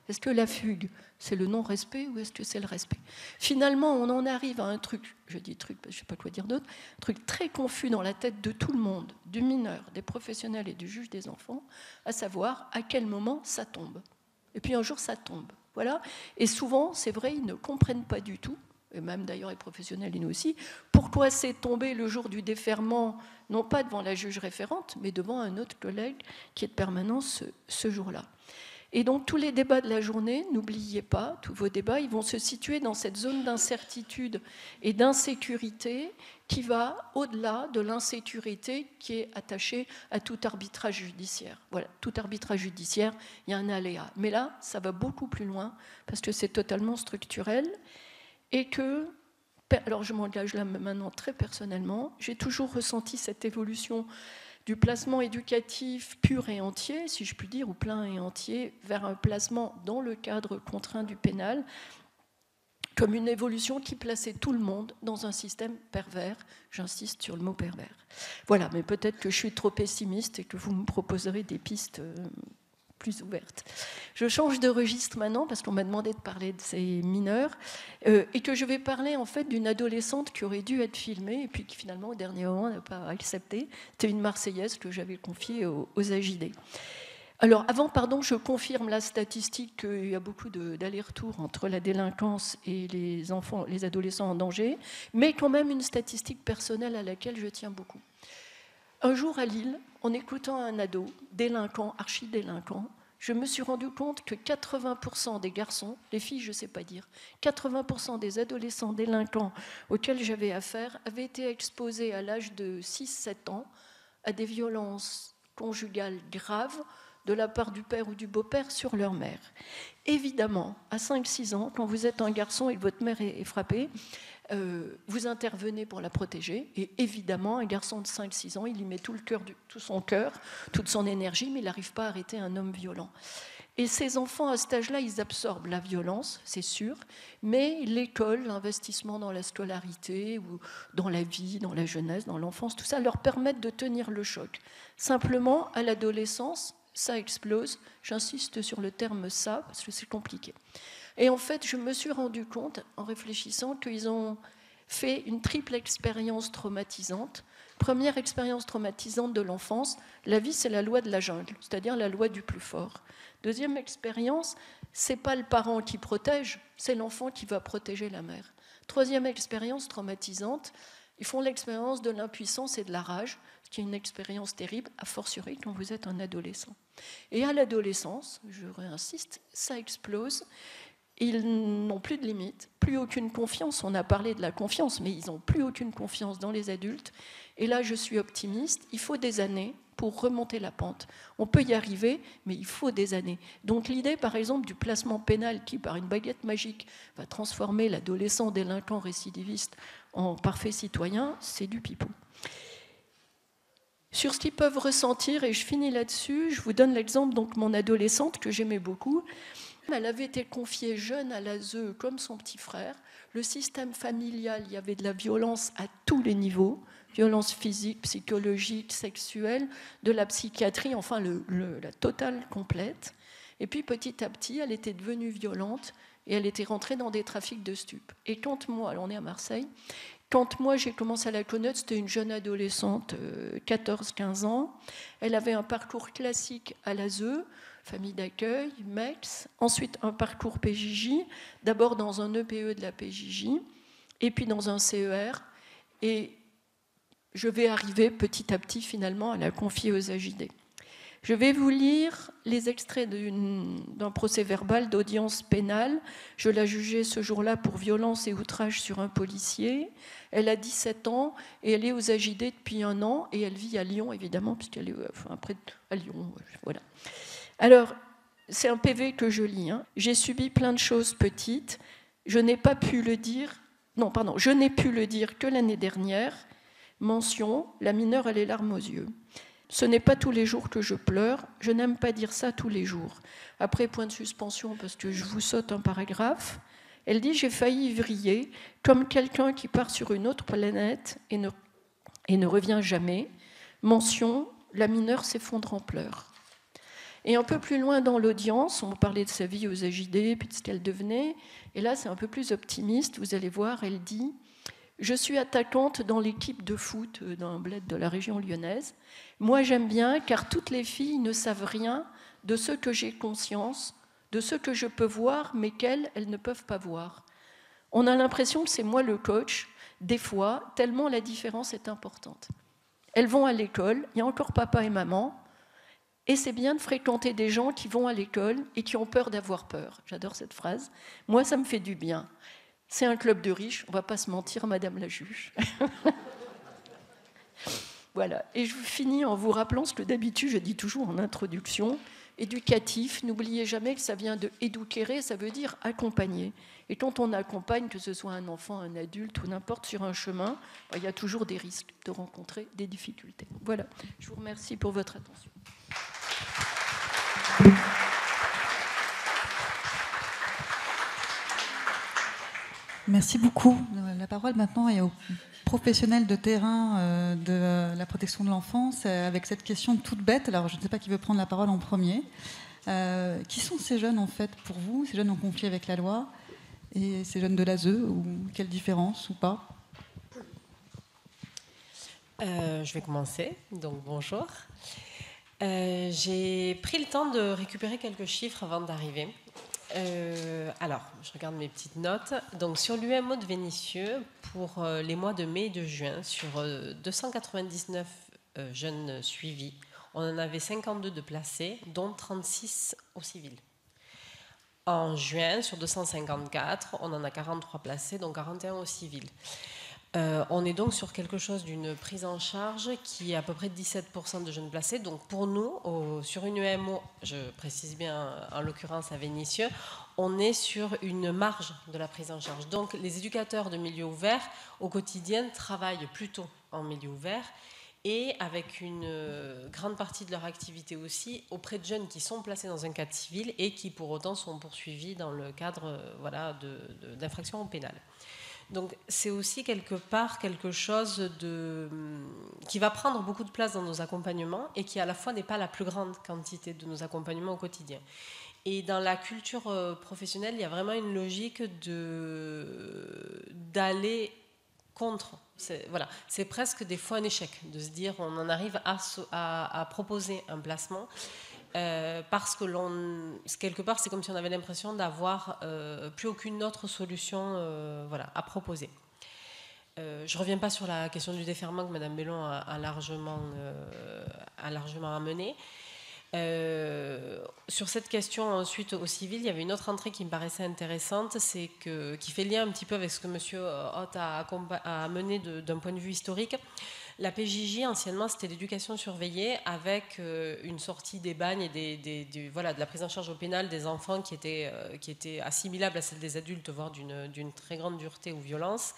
Est-ce que la fugue, c'est le non-respect ou est-ce que c'est le respect? Finalement, on en arrive à un truc, je dis truc, je ne sais pas quoi dire d'autre, un truc très confus dans la tête de tout le monde, du mineur, des professionnels et du juge des enfants, à savoir à quel moment ça tombe. Et puis un jour, ça tombe. Voilà. Et souvent, c'est vrai, ils ne comprennent pas du tout, et même d'ailleurs les professionnels et nous aussi, pourquoi c'est tombé le jour du déferment, non pas devant la juge référente, mais devant un autre collègue qui est de permanence ce jour-là. Et donc tous les débats de la journée, n'oubliez pas, tous vos débats, ils vont se situer dans cette zone d'incertitude et d'insécurité qui va au-delà de l'insécurité qui est attachée à tout arbitrage judiciaire. Voilà, tout arbitrage judiciaire, il y a un aléa. Mais là, ça va beaucoup plus loin parce que c'est totalement structurel et que, alors je m'engage là maintenant très personnellement, j'ai toujours ressenti cette évolution du placement éducatif pur et entier, si je puis dire, ou plein et entier, vers un placement dans le cadre contraint du pénal, comme une évolution qui plaçait tout le monde dans un système pervers. J'insiste sur le mot pervers. Voilà, mais peut-être que je suis trop pessimiste et que vous me proposerez des pistes plus ouvertes. Je change de registre maintenant parce qu'on m'a demandé de parler de ces mineurs et que je vais parler en fait d'une adolescente qui aurait dû être filmée et puis qui finalement au dernier moment n'a pas accepté. C'était une Marseillaise que j'avais confiée aux AJD. Alors avant, je confirme la statistique qu'il y a beaucoup d'allers-retours entre la délinquance et les enfants, les adolescents en danger, mais quand même une statistique personnelle à laquelle je tiens beaucoup. Un jour à Lille, en écoutant un ado, délinquant, archi-délinquant, je me suis rendu compte que 80% des garçons, les filles je ne sais pas dire, 80% des adolescents délinquants auxquels j'avais affaire avaient été exposés à l'âge de 6-7 ans à des violences conjugales graves de la part du père ou du beau-père sur leur mère. Évidemment, à 5-6 ans, quand vous êtes un garçon et que votre mère est frappée, vous intervenez pour la protéger. Et évidemment, un garçon de 5-6 ans, il y met tout son cœur, toute son énergie, mais il n'arrive pas à arrêter un homme violent. Et ces enfants, à cet âge-là, ils absorbent la violence, c'est sûr, mais l'école, l'investissement dans la scolarité, ou dans la vie, dans la jeunesse, dans l'enfance, tout ça leur permettent de tenir le choc. Simplement, à l'adolescence, ça explose. J'insiste sur le terme « ça » parce que c'est compliqué. Et en fait, je me suis rendu compte, en réfléchissant, qu'ils ont fait une triple expérience traumatisante. Première expérience traumatisante de l'enfance, la vie, c'est la loi de la jungle, c'est-à-dire la loi du plus fort. Deuxième expérience, c'est pas le parent qui protège, c'est l'enfant qui va protéger la mère. Troisième expérience traumatisante, ils font l'expérience de l'impuissance et de la rage, ce qui est une expérience terrible, a fortiori quand vous êtes un adolescent. Et à l'adolescence, je réinsiste, ça explose. Ils n'ont plus de limites, plus aucune confiance. On a parlé de la confiance, mais ils n'ont plus aucune confiance dans les adultes. Et là, je suis optimiste. Il faut des années pour remonter la pente. On peut y arriver, mais il faut des années. Donc l'idée, par exemple, du placement pénal qui, par une baguette magique, va transformer l'adolescent délinquant récidiviste en parfait citoyen, c'est du pipeau. Sur ce qu'ils peuvent ressentir, et je finis là-dessus, je vous donne l'exemple de mon adolescente que j'aimais beaucoup. Elle avait été confiée jeune à l'ASE comme son petit frère. Le système familial, il y avait de la violence à tous les niveaux, violence physique, psychologique, sexuelle, de la psychiatrie, enfin la totale complète. Et puis petit à petit, elle était devenue violente et elle était rentrée dans des trafics de stupes. Et quand moi, alors on est à Marseille, quand moi j'ai commencé à la connaître, c'était une jeune adolescente, 14-15 ans. Elle avait un parcours classique à l'ASE, famille d'accueil, MEX, ensuite un parcours PJJ, d'abord dans un EPE de la PJJ, et puis dans un CER. Et je vais arriver petit à petit finalement à la confier aux AJD. Je vais vous lire les extraits d'un procès verbal d'audience pénale. Je l'ai jugée ce jour-là pour violence et outrage sur un policier. Elle a 17 ans et elle est aux AJD depuis 1 an et elle vit à Lyon, évidemment, puisqu'elle est près à Lyon. Voilà. Alors, c'est un PV que je lis. J'ai subi plein de choses petites. Je n'ai pu le dire que l'année dernière. Mention, la mineure a les larmes aux yeux. Ce n'est pas tous les jours que je pleure, je n'aime pas dire ça tous les jours. Après, point de suspension, parce que je vous saute un paragraphe, elle dit « J'ai failli vriller, comme quelqu'un qui part sur une autre planète et ne revient jamais. Mention, la mineure s'effondre en pleurs. » Et un peu plus loin dans l'audience, on parlait de sa vie aux AJD, puis de ce qu'elle devenait, et là c'est un peu plus optimiste, vous allez voir, elle dit « Je suis attaquante dans l'équipe de foot d'un bled de la région lyonnaise. Moi j'aime bien car toutes les filles ne savent rien de ce que j'ai conscience, de ce que je peux voir, mais qu'elles ne peuvent pas voir. On a l'impression que c'est moi le coach, des fois, tellement la différence est importante. Elles vont à l'école, il y a encore papa et maman, et c'est bien de fréquenter des gens qui vont à l'école et qui ont peur d'avoir peur. » J'adore cette phrase. Moi, ça me fait du bien. C'est un club de riches, on ne va pas se mentir, madame la juge. Voilà. Et je finis en vous rappelant ce que d'habitude je dis toujours en introduction. Éducatif, n'oubliez jamais que ça vient de éduquer, ça veut dire accompagner. Et quand on accompagne, que ce soit un enfant, un adulte ou n'importe sur un chemin, il y a toujours des risques de rencontrer des difficultés. Voilà. Je vous remercie pour votre attention. Merci beaucoup. La parole maintenant est aux professionnels de terrain de la protection de l'enfance avec cette question toute bête. Alors, je ne sais pas qui veut prendre la parole en premier. Qui sont ces jeunes, en fait, pour vous, ces jeunes en conflit avec la loi et ces jeunes de l'ASE, ou quelle différence ou pas? Je vais commencer. Donc, bonjour. J'ai pris le temps de récupérer quelques chiffres avant d'arriver. Alors, je regarde mes petites notes. Donc, sur l'UMO de Vénissieux, pour les mois de mai et de juin, sur 299 jeunes suivis, on en avait 52 de placés, dont 36 au civil. En juin, sur 254, on en a 43 placés, dont 41 au civil. On est donc sur quelque chose d'une prise en charge qui est à peu près 17% de jeunes placés. Donc pour nous, sur une UMO, je précise bien en l'occurrence à Vénissieux, on est sur une marge de la prise en charge. Donc les éducateurs de milieu ouvert au quotidien travaillent plutôt en milieu ouvert et avec une grande partie de leur activité aussi auprès de jeunes qui sont placés dans un cadre civil et qui pour autant sont poursuivis dans le cadre d'infractions pénales. Donc c'est aussi quelque part quelque chose qui va prendre beaucoup de place dans nos accompagnements et qui à la fois n'est pas la plus grande quantité de nos accompagnements au quotidien. Et dans la culture professionnelle, il y a vraiment une logique d'aller contre. C'est presque des fois un échec de se dire on en arrive à proposer un placement. Parce que quelque part, c'est comme si on avait l'impression d'avoir plus aucune autre solution à proposer. Je ne reviens pas sur la question du déferment que Mme Bellon a largement amenée. Sur cette question ensuite au civil, il y avait une autre entrée qui me paraissait intéressante, qui fait lien un petit peu avec ce que M. Hott a amené d'un point de vue historique. La PJJ, anciennement, c'était l'éducation surveillée avec une sortie des bagnes et de la prise en charge au pénal des enfants qui était assimilable à celle des adultes, voire d'une très grande dureté ou violence.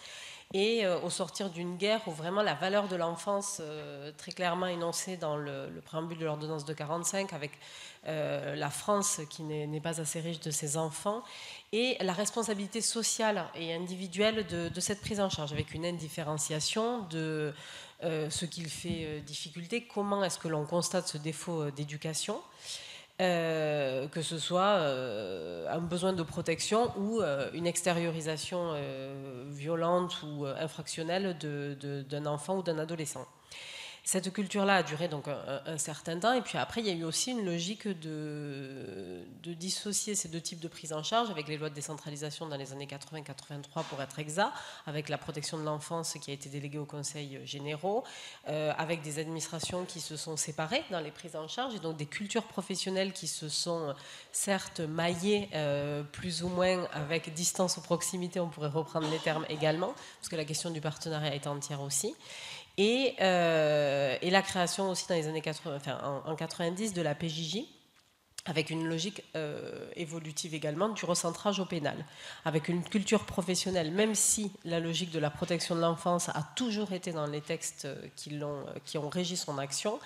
Et au sortir d'une guerre où vraiment la valeur de l'enfance, très clairement énoncée dans le préambule de l'ordonnance de 1945, avec la France qui n'est pas assez riche de ses enfants, et la responsabilité sociale et individuelle de cette prise en charge, avec une indifférenciation de ce qui fait difficulté, comment est-ce que l'on constate ce défaut d'éducation, que ce soit un besoin de protection ou une extériorisation violente ou infractionnelle d'un enfant ou d'un adolescent. Cette culture-là a duré donc un certain temps, et puis après il y a eu aussi une logique de dissocier ces deux types de prise en charge avec les lois de décentralisation dans les années 80-83 pour être exact, avec la protection de l'enfance qui a été déléguée aux conseils généraux, avec des administrations qui se sont séparées dans les prises en charge, et donc des cultures professionnelles qui se sont certes maillées plus ou moins avec distance ou proximité, on pourrait reprendre les termes également, parce que la question du partenariat est entière aussi. Et la création aussi dans les années 80, enfin, en 90 de la PJJ, avec une logique évolutive également du recentrage au pénal, avec une culture professionnelle, même si la logique de la protection de l'enfance a toujours été dans les textes qui ont régi son action,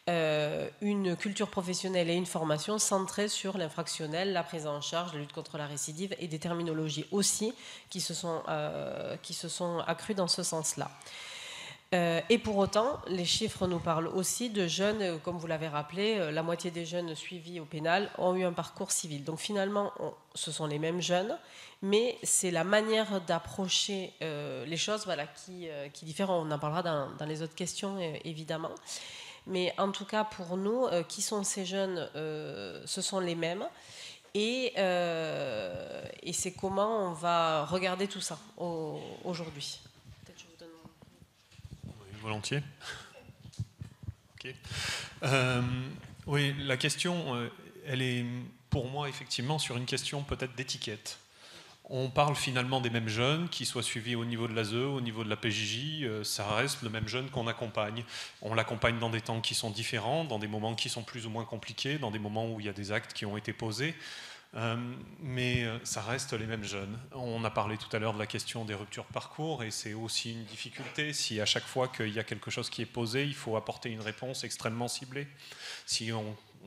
une culture professionnelle et une formation centrée sur l'infractionnel, la prise en charge, la lutte contre la récidive, et des terminologies aussi qui se sont accrues dans ce sens-là. Et pour autant, les chiffres nous parlent aussi de jeunes, comme vous l'avez rappelé, la moitié des jeunes suivis au pénal ont eu un parcours civil. Donc finalement, ce sont les mêmes jeunes, mais c'est la manière d'approcher les choses, voilà, qui diffère. On en parlera dans les autres questions, évidemment. Mais en tout cas, pour nous, qui sont ces jeunes, ce sont les mêmes. Et c'est comment on va regarder tout ça aujourd'hui. Volontiers. Okay. Oui, la question, elle est pour moi effectivement sur une question peut-être d'étiquette. On parle finalement des mêmes jeunes, qui soient suivis au niveau de l'ASE, au niveau de la PJJ, ça reste le même jeune qu'on accompagne. On l'accompagne dans des temps qui sont différents, dans des moments qui sont plus ou moins compliqués, dans des moments où il y a des actes qui ont été posés. Mais ça reste les mêmes jeunes. On a parlé tout à l'heure de la question des ruptures de parcours, et c'est aussi une difficulté si à chaque fois qu'il y a quelque chose qui est posé, il faut apporter une réponse extrêmement ciblée.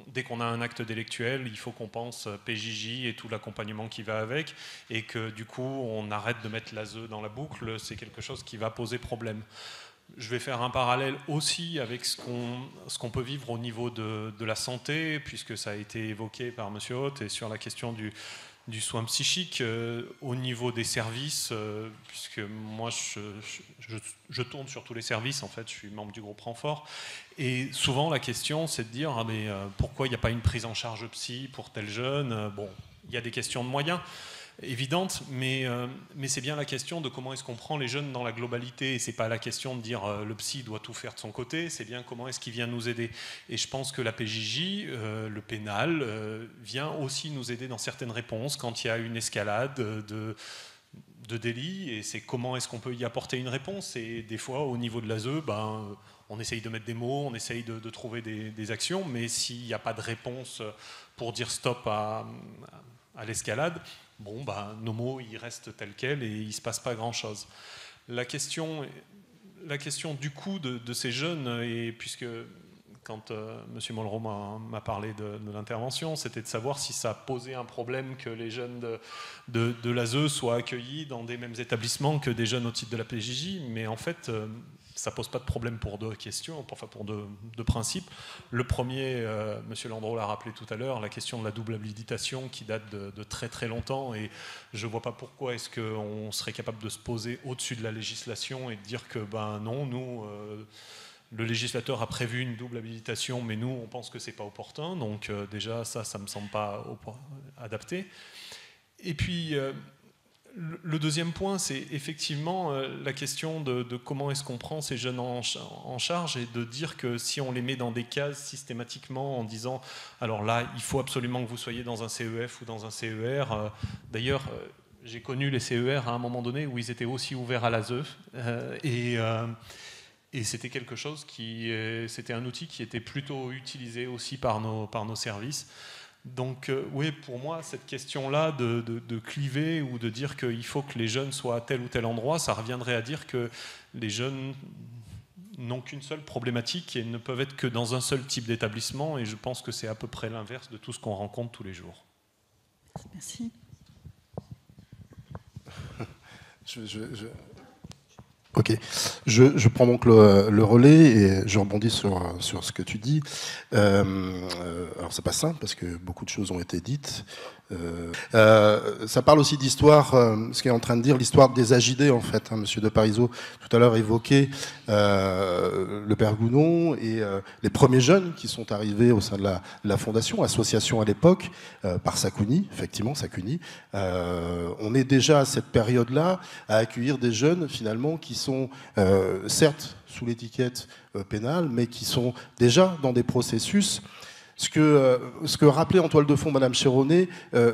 Dès qu'on a un acte délictuel, il faut qu'on pense PJJ et tout l'accompagnement qui va avec, et que du coup on arrête de mettre l'ASE dans la boucle, c'est quelque chose qui va poser problème. Je vais faire un parallèle aussi avec ce qu'on peut vivre au niveau de la santé, puisque ça a été évoqué par M. Haute, et sur la question du soin psychique, au niveau des services, puisque moi je tourne sur tous les services, en fait, je suis membre du groupe Renfort, et souvent la question c'est de dire pourquoi il n'y a pas une prise en charge psy pour tel jeune. Bon, il y a des questions de moyens évidente, mais c'est bien la question de comment est-ce qu'on prend les jeunes dans la globalité, et c'est pas la question de dire le psy doit tout faire de son côté, c'est bien comment est-ce qu'il vient nous aider. Et je pense que la PJJ, le pénal, vient aussi nous aider dans certaines réponses quand il y a une escalade de délits, et c'est comment est-ce qu'on peut y apporter une réponse. Et des fois au niveau de l'ASE, on essaye de mettre des mots, on essaye de trouver des actions, mais s'il n'y a pas de réponse pour dire stop à l'escalade, nos mots ils restent tels quels et il ne se passe pas grand-chose. La question du coût de ces jeunes, et puisque quand M. Mollereau m'a parlé de l'intervention, c'était de savoir si ça posait un problème que les jeunes de l'ASE soient accueillis dans des mêmes établissements que des jeunes au titre de la PJJ, mais en fait ça ne pose pas de problème pour deux questions, enfin pour deux principes. Le premier, M. Landreau l'a rappelé tout à l'heure, la question de la double habilitation qui date de très très longtemps, et je ne vois pas pourquoi est-ce qu'on serait capable de se poser au-dessus de la législation et de dire que non, nous, le législateur a prévu une double habilitation, mais nous, on pense que ce n'est pas opportun, donc déjà ça ne me semble pas adapté. Et puis le deuxième point, c'est effectivement la question de comment est-ce qu'on prend ces jeunes en charge, et de dire que si on les met dans des cases systématiquement en disant alors là, il faut absolument que vous soyez dans un CEF ou dans un CER. D'ailleurs, j'ai connu les CER à un moment donné où ils étaient aussi ouverts à l'ASE, et c'était quelque chose c'était un outil qui était plutôt utilisé aussi par nos services. Donc oui, pour moi, cette question-là de cliver ou de dire qu'il faut que les jeunes soient à tel ou tel endroit, ça reviendrait à dire que les jeunes n'ont qu'une seule problématique et ne peuvent être que dans un seul type d'établissement, et je pense que c'est à peu près l'inverse de tout ce qu'on rencontre tous les jours. Merci. Ok, je prends donc le relais et je rebondis sur ce que tu dis. Alors c'est pas simple parce que beaucoup de choses ont été dites. Ça parle aussi d'histoire, ce qu'il est en train de dire, l'histoire des AJD en fait. Monsieur de Parisot tout à l'heure évoquait le père Gounon et les premiers jeunes qui sont arrivés au sein de la fondation, association à l'époque, par Sakuni, effectivement Sakuni. On est déjà à cette période-là à accueillir des jeunes finalement qui sont certes sous l'étiquette pénale, mais qui sont déjà dans des processus. Ce que rappelait en toile de fond Madame Chéronnet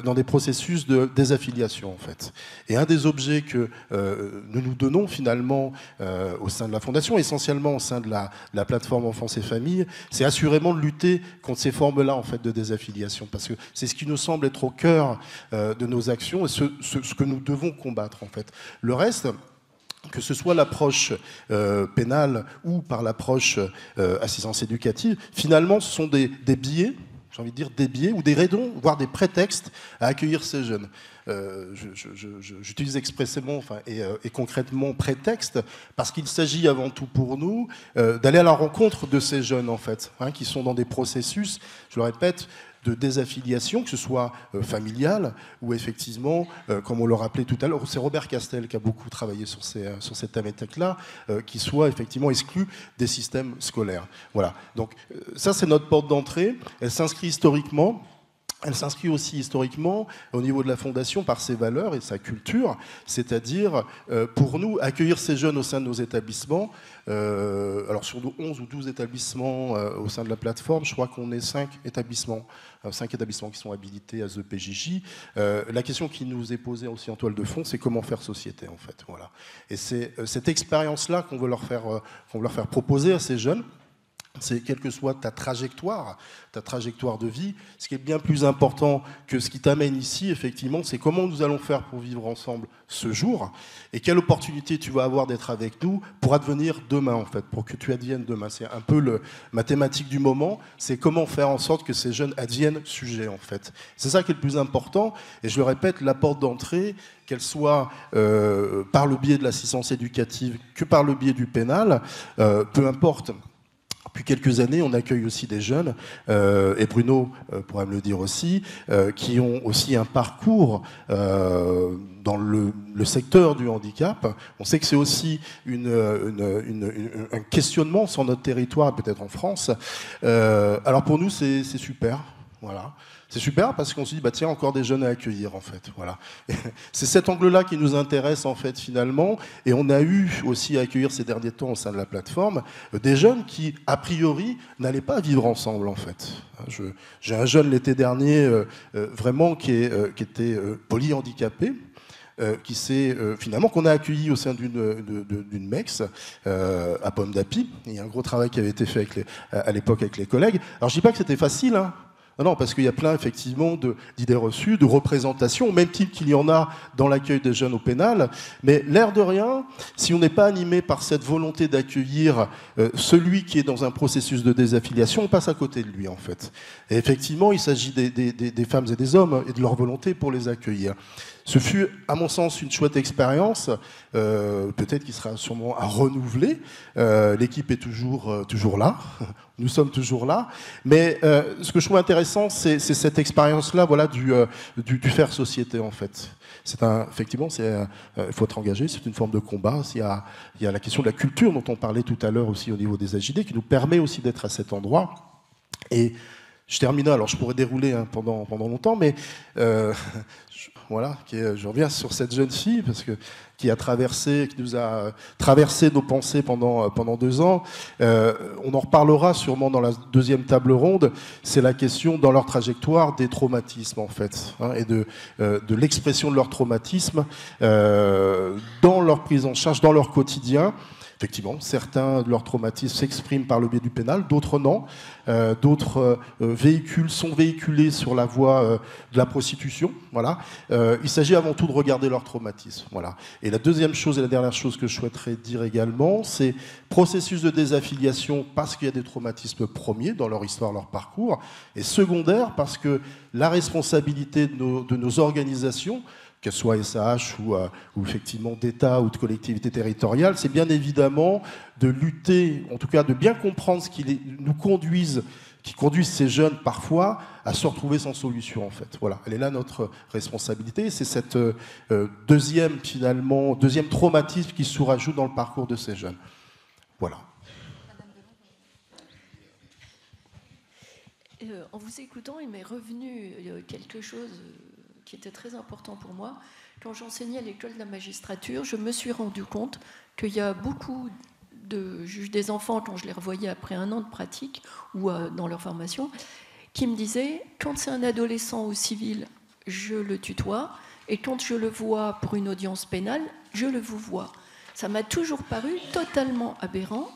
dans des processus de désaffiliation en fait. Et un des objets que nous donnons finalement au sein de la Fondation, essentiellement au sein de la plateforme Enfance et Famille, c'est assurément de lutter contre ces formes-là en fait de désaffiliation, parce que c'est ce qui nous semble être au cœur de nos actions et ce que nous devons combattre en fait. Le reste, que ce soit l'approche pénale ou par l'approche assistance éducative, finalement, ce sont des biais, j'ai envie de dire des biais ou des raisons, voire des prétextes à accueillir ces jeunes. J'utilise expressément et concrètement prétexte parce qu'il s'agit avant tout pour nous d'aller à la rencontre de ces jeunes, en fait, qui sont dans des processus, je le répète, de désaffiliation, que ce soit familiale ou effectivement, comme on le rappelait tout à l'heure, c'est Robert Castel qui a beaucoup travaillé sur cette thématique-là, qui soit effectivement exclu des systèmes scolaires. Voilà. Donc ça, c'est notre porte d'entrée. Elle s'inscrit historiquement. Elle s'inscrit aussi historiquement au niveau de la Fondation par ses valeurs et sa culture, c'est-à-dire pour nous accueillir ces jeunes au sein de nos établissements. Alors sur nos 11 ou 12 établissements au sein de la plateforme, je crois qu'on est 5 établissements qui sont habilités à The PJJ. La question qui nous est posée aussi en toile de fond, c'est comment faire société en fait. Voilà. Et c'est cette expérience-là qu'on veut leur faire proposer à ces jeunes. C'est quelle que soit ta trajectoire de vie, ce qui est bien plus important que ce qui t'amène ici, effectivement, c'est comment nous allons faire pour vivre ensemble ce jour et quelle opportunité tu vas avoir d'être avec nous pour advenir demain, en fait, pour que tu adviennes demain. C'est un peu ma thématique du moment, c'est comment faire en sorte que ces jeunes adviennent sujets, en fait. C'est ça qui est le plus important, et je le répète, la porte d'entrée, qu'elle soit par le biais de l'assistance éducative que par le biais du pénal, peu importe. Depuis quelques années, on accueille aussi des jeunes, et Bruno pourrait me le dire aussi, qui ont aussi un parcours dans le secteur du handicap. On sait que c'est aussi un questionnement sur notre territoire, peut-être en France. Alors pour nous, c'est super. Voilà. C'est super parce qu'on se dit, bah tiens, encore des jeunes à accueillir, en fait. Voilà. C'est cet angle-là qui nous intéresse, en fait, finalement. Et on a eu aussi à accueillir ces derniers temps au sein de la plateforme des jeunes qui, a priori, n'allaient pas vivre ensemble, en fait. J'ai un jeune l'été dernier, vraiment, qui était polyhandicapé. Qui s'est finalement qu'on a accueilli au sein d'une MEX à Pomme d'Api. Il y a un gros travail qui avait été fait à l'époque avec les collègues. Alors je dis pas que c'était facile, hein. Non, parce qu'il y a plein, effectivement, d'idées reçues, de représentations, au même type qu'il y en a dans l'accueil des jeunes au pénal. Mais l'air de rien, si on n'est pas animé par cette volonté d'accueillir celui qui est dans un processus de désaffiliation, on passe à côté de lui, en fait. Et effectivement, il s'agit des femmes et des hommes et de leur volonté pour les accueillir. Ce fut, à mon sens, une chouette expérience, peut-être qu'il sera sûrement à renouveler. L'équipe est toujours là, nous sommes toujours là. Mais ce que je trouve intéressant, c'est cette expérience-là, voilà, du faire société, en fait. Effectivement, il faut être engagé, c'est une forme de combat. Il y a la question de la culture dont on parlait tout à l'heure aussi au niveau des AJD, qui nous permet aussi d'être à cet endroit. Et je termine, alors je pourrais dérouler pendant longtemps, mais voilà, je reviens sur cette jeune fille qui nous a traversé nos pensées pendant 2 ans. On en reparlera sûrement dans la deuxième table ronde. C'est la question dans leur trajectoire des traumatismes, en fait, et de l'expression de leur traumatisme dans leur prise en charge, dans leur quotidien. Effectivement, certains de leurs traumatismes s'expriment par le biais du pénal, d'autres non. D'autres sont véhiculés sur la voie de la prostitution. Voilà. Il s'agit avant tout de regarder leurs traumatismes. Voilà. Et la deuxième chose et la dernière chose que je souhaiterais dire également, c'est processus de désaffiliation parce qu'il y a des traumatismes premiers dans leur histoire, leur parcours, et secondaire parce que la responsabilité de nos organisations, qu'elle soit SAH ou effectivement d'État ou de collectivité territoriale, c'est bien évidemment de lutter, en tout cas de bien comprendre ce qui conduisent ces jeunes parfois à se retrouver sans solution en fait. Voilà, elle est là notre responsabilité. C'est cette deuxième traumatisme qui se rajoute dans le parcours de ces jeunes. Voilà. En vous écoutant, il m'est revenu quelque chose qui était très important pour moi. Quand j'enseignais à l'école de la magistrature, je me suis rendu compte qu'il y a beaucoup de juges des enfants, quand je les revoyais après 1 an de pratique ou dans leur formation, qui me disaient, quand c'est un adolescent au civil, je le tutoie, et quand je le vois pour une audience pénale, je le vous vois. Ça m'a toujours paru totalement aberrant,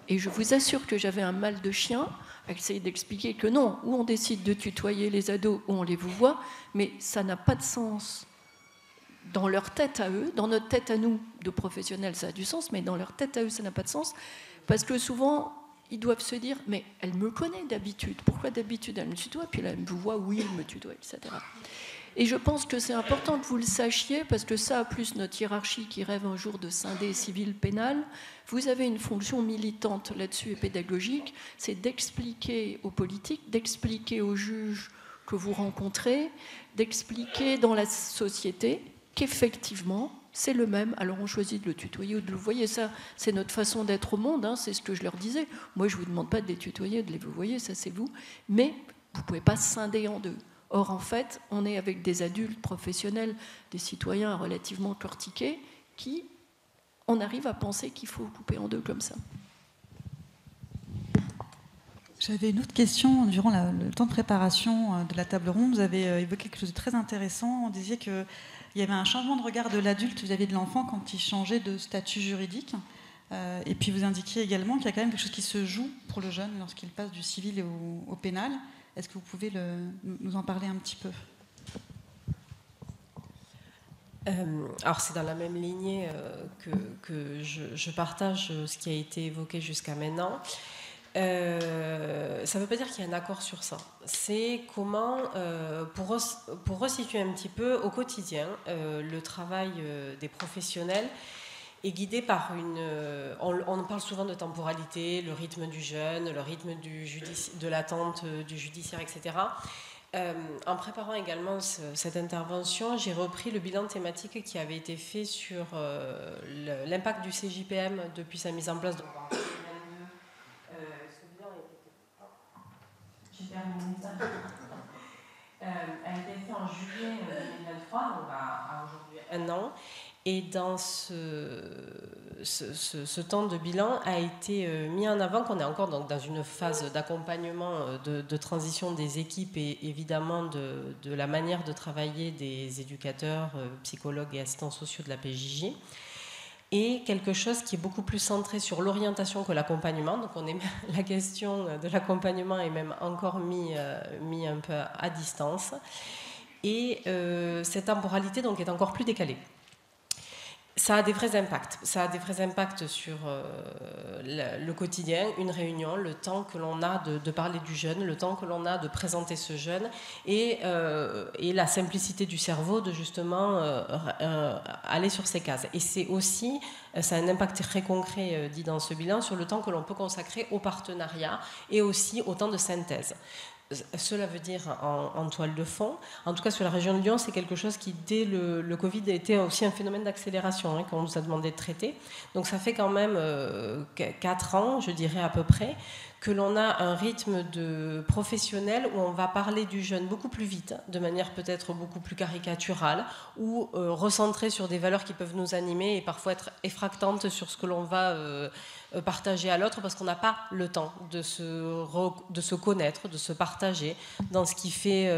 et je vous assure que j'avais un mal de chien à essayer d'expliquer que non, ou on décide de tutoyer les ados, ou on les vous voit, mais ça n'a pas de sens. Dans leur tête à eux, dans notre tête à nous, de professionnels, ça a du sens, mais dans leur tête à eux, ça n'a pas de sens, parce que souvent, ils doivent se dire, mais elle me connaît d'habitude, pourquoi d'habitude elle me tutoie, puis là, elle me voit, oui, elle me tutoie, etc. Et je pense que c'est important que vous le sachiez, parce que ça, plus notre hiérarchie qui rêve un jour de scinder civil-pénal, vous avez une fonction militante là-dessus et pédagogique, c'est d'expliquer aux politiques, d'expliquer aux juges que vous rencontrez, d'expliquer dans la société qu'effectivement, c'est le même. Alors on choisit de le tutoyer ou de le voyer. Ça, c'est notre façon d'être au monde, hein, c'est ce que je leur disais. Moi, je ne vous demande pas de les tutoyer, de les vous voyer, ça c'est vous. Mais vous ne pouvez pas scinder en deux. Or, en fait, on est avec des adultes professionnels, des citoyens relativement cortiqués, qui, on arrive à penser qu'il faut couper en deux comme ça. J'avais une autre question. Durant le temps de préparation de la table ronde, vous avez évoqué quelque chose de très intéressant. On disait qu'il y avait un changement de regard de l'adulte vis-à-vis de l'enfant quand il changeait de statut juridique. Et puis vous indiquiez également qu'il y a quand même quelque chose qui se joue pour le jeune lorsqu'il passe du civil au pénal. Est-ce que vous pouvez nous en parler un petit peu ? Alors c'est dans la même lignée que je partage ce qui a été évoqué jusqu'à maintenant. Ça ne veut pas dire qu'il y a un accord sur ça. C'est comment, pour resituer un petit peu, au quotidien, le travail des professionnels est guidé par on parle souvent de temporalité, le rythme du jeune, le rythme de l'attente du judiciaire, etc. En préparant également cette intervention, j'ai repris le bilan thématique qui avait été fait sur l'impact du CJPM depuis sa mise en place. Elle a été faite en juillet 2023, donc à aujourd'hui 1 an. Et dans ce temps de bilan a été mis en avant qu'on est encore donc dans une phase d'accompagnement, de transition des équipes et évidemment de la manière de travailler des éducateurs, psychologues et assistants sociaux de la PJJ. Et quelque chose qui est beaucoup plus centré sur l'orientation que l'accompagnement. Donc la question de l'accompagnement est même encore mis un peu à distance. Et cette temporalité donc, est encore plus décalée. Ça a des vrais impacts. Ça a des vrais impacts sur le quotidien, une réunion, le temps que l'on a de parler du jeune, le temps que l'on a de présenter ce jeune et la simplicité du cerveau de justement aller sur ces cases. Et c'est aussi, ça a un impact très concret dit dans ce bilan sur le temps que l'on peut consacrer au partenariat et aussi au temps de synthèse. Cela veut dire en toile de fond, en tout cas sur la région de Lyon, c'est quelque chose qui, dès le Covid, a été aussi un phénomène d'accélération qu'on nous a demandé de traiter. Donc ça fait quand même 4 ans, je dirais à peu près, que l'on a un rythme de professionnel où on va parler du jeune beaucoup plus vite, de manière peut-être beaucoup plus caricaturale, ou recentrée sur des valeurs qui peuvent nous animer et parfois être effractantes sur ce que l'on va partager à l'autre, parce qu'on n'a pas le temps de se connaître, de se partager dans ce qui fait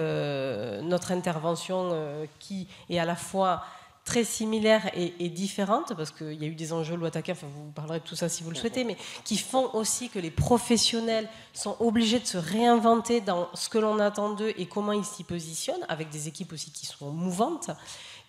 notre intervention qui est à la fois très similaire et différente, parce qu'il y a eu des enjeux loi Taquin, enfin vous parlerez de tout ça si vous le souhaitez, mais qui font aussi que les professionnels sont obligés de se réinventer dans ce que l'on attend d'eux et comment ils s'y positionnent, avec des équipes aussi qui sont mouvantes,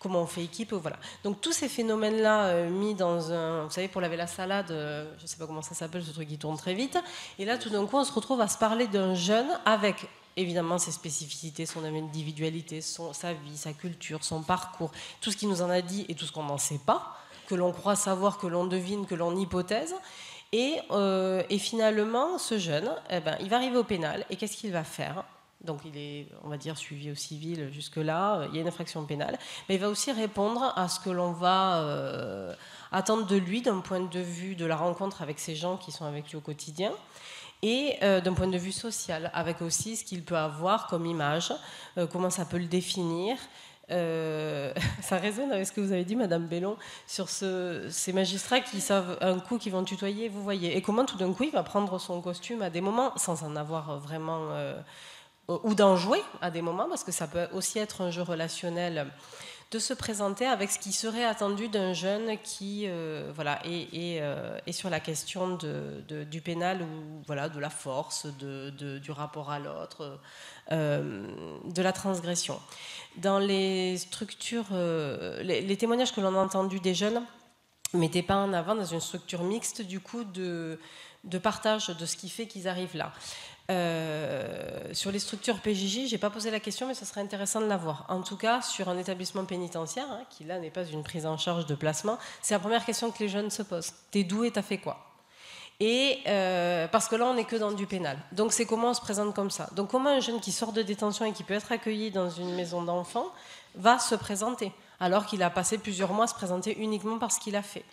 comment on fait équipe, voilà. Donc tous ces phénomènes-là mis dans un... Vous savez, pour laver la salade, je ne sais pas comment ça s'appelle, ce truc qui tourne très vite, et là tout d'un coup on se retrouve à se parler d'un jeune avec... évidemment ses spécificités, son individualité, sa vie, sa culture, son parcours, tout ce qu'il nous en a dit et tout ce qu'on n'en sait pas, que l'on croit savoir, que l'on devine, que l'on hypothèse. Et finalement, ce jeune, il va arriver au pénal, et qu'est-ce qu'il va faire ? Donc il est, on va dire, suivi au civil jusque-là, il y a une infraction pénale, mais il va aussi répondre à ce que l'on va attendre de lui d'un point de vue de la rencontre avec ces gens qui sont avec lui au quotidien, et d'un point de vue social, avec aussi ce qu'il peut avoir comme image, comment ça peut le définir. Ça résonne avec ce que vous avez dit, Madame Bellon, sur ces magistrats qui savent un coup, qui vont tutoyer, vous voyez, et comment tout d'un coup il va prendre son costume à des moments, sans en avoir vraiment... ou d'en jouer à des moments, parce que ça peut aussi être un jeu relationnel, de se présenter avec ce qui serait attendu d'un jeune qui est sur la question du pénal, ou voilà, de la force, du rapport à l'autre, de la transgression. Dans les structures, les témoignages que l'on a entendus des jeunes ne mettaient pas en avant dans une structure mixte, du coup, de partage de ce qui fait qu'ils arrivent là. Sur les structures PJJ, je n'ai pas posé la question, mais ce serait intéressant de la voir. En tout cas, sur un établissement pénitentiaire, qui là n'est pas une prise en charge de placement, c'est la première question que les jeunes se posent. T'es d'où et t'as fait quoi ? Et parce que là, on n'est que dans du pénal. Donc c'est comment on se présente comme ça. Donc comment un jeune qui sort de détention et qui peut être accueilli dans une maison d'enfants va se présenter, alors qu'il a passé plusieurs mois à se présenter uniquement par ce qu'il a fait.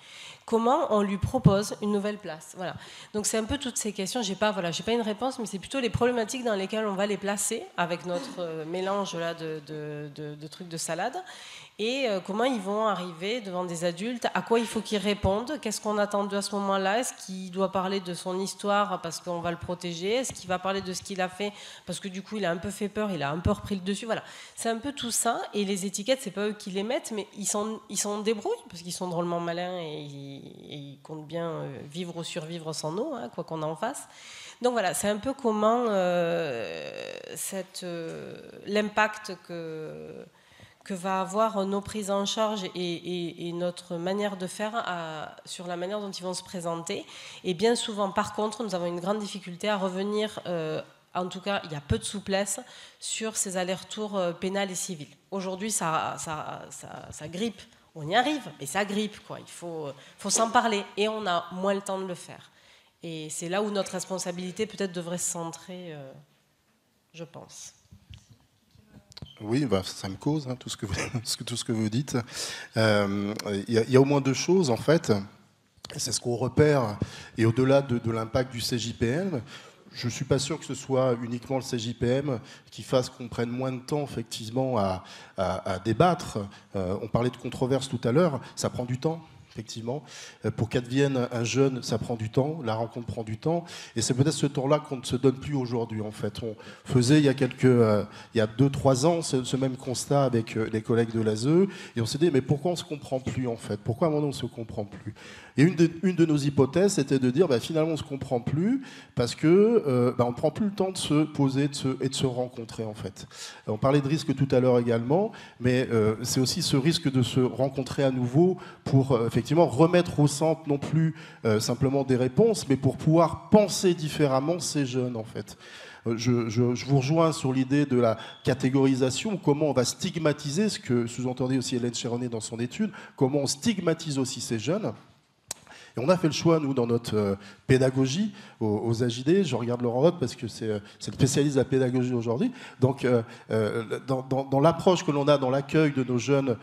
Comment on lui propose une nouvelle place. Voilà. Donc c'est un peu toutes ces questions. J'ai pas une réponse, mais c'est plutôt les problématiques dans lesquelles on va les placer avec notre mélange là de trucs de salade. Et comment ils vont arriver devant des adultes, à quoi il faut qu'ils répondent, qu'est-ce qu'on attend d'eux à ce moment-là, est-ce qu'il doit parler de son histoire parce qu'on va le protéger, est-ce qu'il va parler de ce qu'il a fait parce que du coup il a un peu fait peur, il a un peu repris le dessus, voilà. C'est un peu tout ça, et les étiquettes, c'est pas eux qui les mettent, mais ils s'en débrouillent, parce qu'ils sont drôlement malins et ils comptent bien vivre ou survivre sans nous, quoi qu'on a en face. Donc voilà, c'est un peu comment l'impact que va avoir nos prises en charge et notre manière de faire sur la manière dont ils vont se présenter. Et bien souvent, par contre, nous avons une grande difficulté à revenir, en tout cas, il y a peu de souplesse sur ces allers-retours pénal et civil. Aujourd'hui, ça grippe. On y arrive, mais ça grippe, quoi. Il faut s'en parler, et on a moins le temps de le faire. Et c'est là où notre responsabilité peut-être devrait se centrer, je pense. Oui, ça me cause, tout ce que vous dites. Il y a au moins deux choses, en fait. C'est ce qu'on repère. Et au-delà de l'impact du CJPM, je ne suis pas sûr que ce soit uniquement le CJPM qui fasse qu'on prenne moins de temps, effectivement, à débattre. On parlait de controverse tout à l'heure. Ça prend du temps. Effectivement, pour qu'advienne un jeune, ça prend du temps, la rencontre prend du temps, et c'est peut-être ce temps-là qu'on ne se donne plus aujourd'hui. En fait, on faisait il y a 2-3 ans ce même constat avec les collègues de l'ASE, et on s'est dit mais pourquoi on se comprend plus en fait ? Pourquoi à un moment on se comprend plus ? Et une de nos hypothèses, c'était de dire finalement on se comprend plus parce que on prend plus le temps de se poser et de se rencontrer en fait. On parlait de risque tout à l'heure également, mais c'est aussi ce risque de se rencontrer à nouveau pour effectivement remettre au centre non plus simplement des réponses, mais pour pouvoir penser différemment ces jeunes en fait. Je vous rejoins sur l'idée de la catégorisation, comment on va stigmatiser, ce que sous-entendait aussi Hélène Chéronnet dans son étude, comment on stigmatise aussi ces jeunes. Et on a fait le choix, nous, dans notre pédagogie aux AJD, je regarde Laurent Roth parce que c'est le spécialiste de la pédagogie aujourd'hui, donc dans l'approche que l'on a dans l'accueil de nos jeunes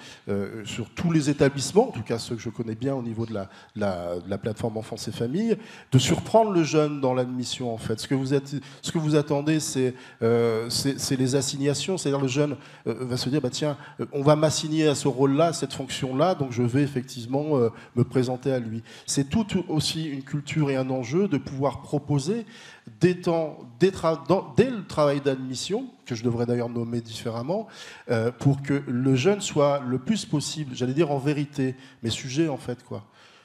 sur tous les établissements, en tout cas ceux que je connais bien au niveau de la plateforme Enfance et Famille, de surprendre le jeune dans l'admission en fait. Ce que vous attendez, c'est les assignations, c'est-à-dire le jeune va se dire tiens, on va m'assigner à ce rôle-là, à cette fonction-là, donc je vais effectivement me présenter à lui. C'est tout aussi une culture et un enjeu de pouvoir proposer dès le travail d'admission, que je devrais d'ailleurs nommer différemment, pour que le jeune soit le plus possible, j'allais dire en vérité, mais sujet en fait quoi.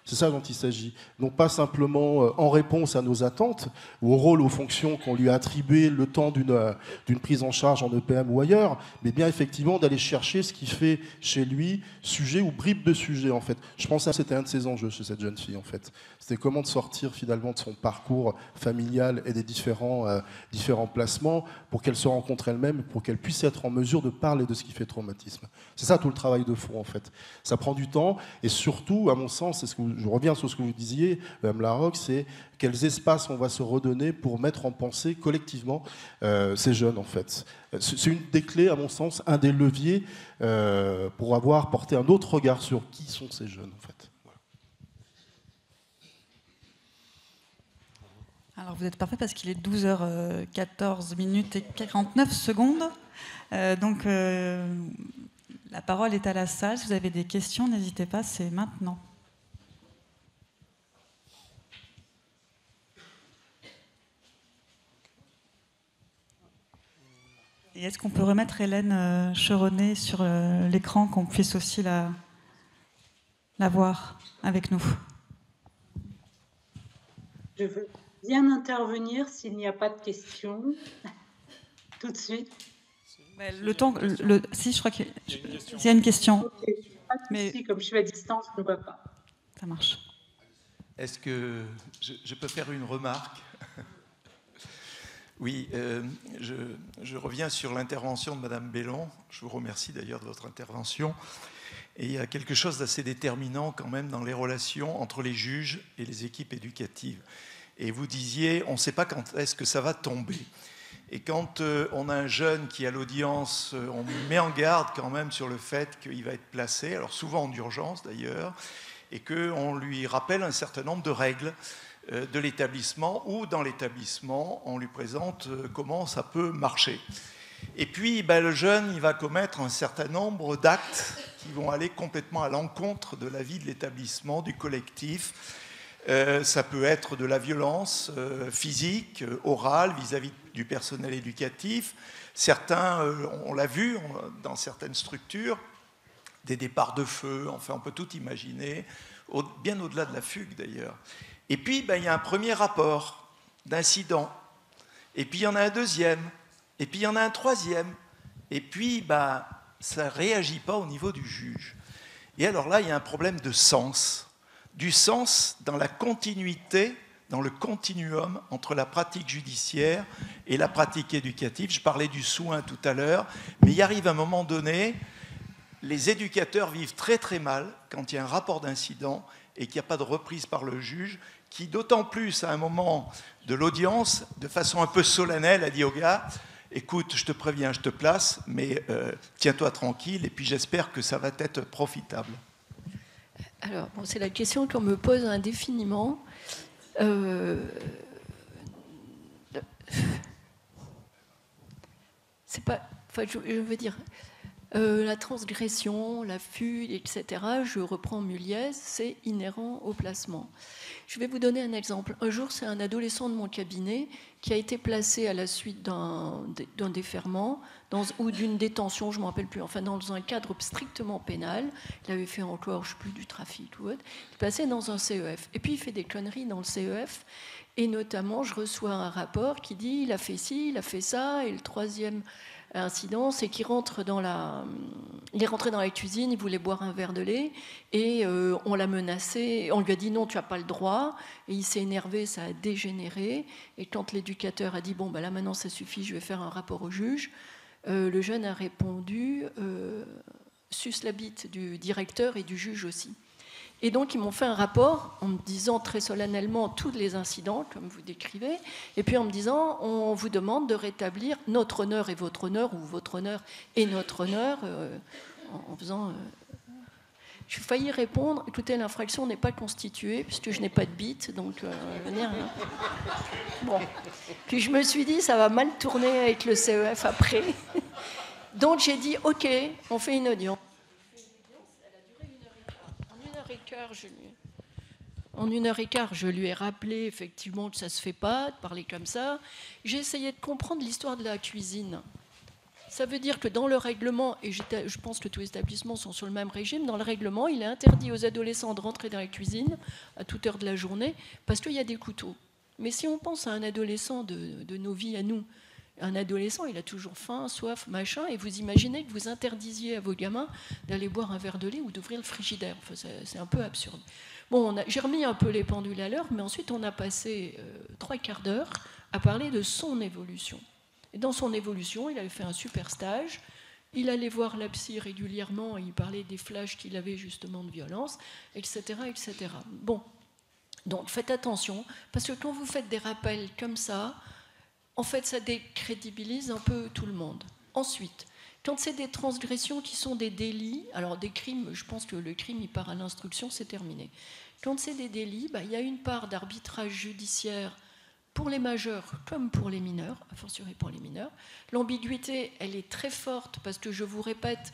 C'est ça dont il s'agit. Non pas simplement en réponse à nos attentes ou au rôle, aux fonctions qu'on lui a attribuées le temps d'une prise en charge en EPM ou ailleurs, mais bien effectivement d'aller chercher ce qui fait chez lui sujet ou bribe de sujet en fait. Je pense que c'était un de ses enjeux chez cette jeune fille en fait. C'était comment de sortir finalement de son parcours familial et des différents placements pour qu'elle se rencontre elle-même, pour qu'elle puisse être en mesure de parler de ce qui fait traumatisme. C'est ça tout le travail de fond en fait. Ça prend du temps et surtout, à mon sens, je reviens sur ce que vous disiez, Mme Larocque, c'est quels espaces on va se redonner pour mettre en pensée collectivement ces jeunes en fait. C'est une des clés, à mon sens, un des leviers pour avoir porté un autre regard sur qui sont ces jeunes en fait. Voilà. Alors vous êtes parfait parce qu'il est 12h14 minutes et 49 secondes. Donc la parole est à la salle. Si vous avez des questions, n'hésitez pas, c'est maintenant. Et est-ce qu'on peut remettre Hélène Cheronnet sur l'écran, qu'on puisse aussi la voir avec nous? Je veux bien intervenir s'il n'y a pas de questions. Tout de suite. Le temps, si, je crois qu'il y a une question. Okay. Pas de souci, comme je suis à distance, je ne vois pas. Ça marche. Est-ce que je peux faire une remarque? Oui, je reviens sur l'intervention de Madame Bellon. Je vous remercie d'ailleurs de votre intervention. Et il y a quelque chose d'assez déterminant quand même dans les relations entre les juges et les équipes éducatives. Et vous disiez, on ne sait pas quand est-ce que ça va tomber. Et quand on a un jeune qui est à l'audience, on met en garde quand même sur le fait qu'il va être placé, alors souvent en urgence d'ailleurs, et qu'on lui rappelle un certain nombre de règles de l'établissement, ou dans l'établissement, on lui présente comment ça peut marcher. Et puis, le jeune, il va commettre un certain nombre d'actes qui vont aller complètement à l'encontre de la vie de l'établissement, du collectif. Ça peut être de la violence physique, orale, vis-à-vis du personnel éducatif. Certains, on l'a vu dans certaines structures, des départs de feu, enfin on peut tout imaginer, bien au-delà de la fugue d'ailleurs. Et puis, il y a un premier rapport d'incident. Et puis, il y en a un deuxième. Et puis, il y en a un troisième. Et puis, ça ne réagit pas au niveau du juge. Et alors là, il y a un problème de sens. Du sens dans la continuité, dans le continuum entre la pratique judiciaire et la pratique éducative. Je parlais du soin tout à l'heure. Mais il arrive un moment donné, les éducateurs vivent très très mal quand il y a un rapport d'incident et qu'il n'y a pas de reprise par le juge, qui d'autant plus à un moment de l'audience, de façon un peu solennelle, a dit au gars, écoute, je te préviens, je te place, mais tiens-toi tranquille, et puis j'espère que ça va être profitable. Alors, c'est la question qu'on me pose indéfiniment. C'est pas... Enfin, je veux dire... la transgression, la fugue, etc., je reprends Muliez, c'est inhérent au placement. Je vais vous donner un exemple. Un jour, c'est un adolescent de mon cabinet qui a été placé à la suite d'un déferment ou d'une détention, je ne me rappelle plus, enfin dans un cadre strictement pénal. Il avait fait encore, je ne sais plus, du trafic ou autre. Il est passé dans un CEF. Et puis, il fait des conneries dans le CEF. Et notamment, je reçois un rapport qui dit il a fait ci, il a fait ça, et le troisième incident, c'est qu'il rentre il est rentré dans la cuisine, il voulait boire un verre de lait, et on l'a menacé, on lui a dit non, tu n'as pas le droit, et il s'est énervé, ça a dégénéré, et quand l'éducateur a dit bon, là maintenant ça suffit, je vais faire un rapport au juge, le jeune a répondu suce la bite du directeur et du juge aussi. Et donc, ils m'ont fait un rapport en me disant très solennellement tous les incidents, comme vous décrivez, et puis en me disant, on vous demande de rétablir notre honneur et votre honneur, ou votre honneur et notre honneur, en faisant... J'ai failli répondre, écoutez, l'infraction n'est pas constituée, puisque je n'ai pas de bite, donc... Bon. Puis je me suis dit, ça va mal tourner avec le CEF après. Donc j'ai dit, OK, on fait une audience. En 1h15, je lui ai rappelé effectivement que ça ne se fait pas de parler comme ça. J'ai essayé de comprendre l'histoire de la cuisine. Ça veut dire que dans le règlement, et je pense que tous les établissements sont sur le même régime, dans le règlement, il est interdit aux adolescents de rentrer dans la cuisine à toute heure de la journée parce qu'il y a des couteaux. Mais si on pense à un adolescent de nos vies à nous, un adolescent, il a toujours faim, soif, machin, et vous imaginez que vous interdisiez à vos gamins d'aller boire un verre de lait ou d'ouvrir le frigidaire. Enfin, c'est un peu absurde. Bon, j'ai remis un peu les pendules à l'heure, mais ensuite on a passé 3/4 d'heure à parler de son évolution. Et dans son évolution, il avait fait un super stage. Il allait voir la psy régulièrement et il parlait des flashs qu'il avait justement de violence, etc., etc. Bon, donc faites attention, parce que quand vous faites des rappels comme ça, en fait, ça décrédibilise un peu tout le monde. Ensuite, quand c'est des transgressions qui sont des délits, alors des crimes, je pense que le crime, il part à l'instruction, c'est terminé. Quand c'est des délits, il y a une part d'arbitrage judiciaire pour les majeurs comme pour les mineurs, a fortiori pour les mineurs. L'ambiguïté, elle est très forte parce que, je vous répète,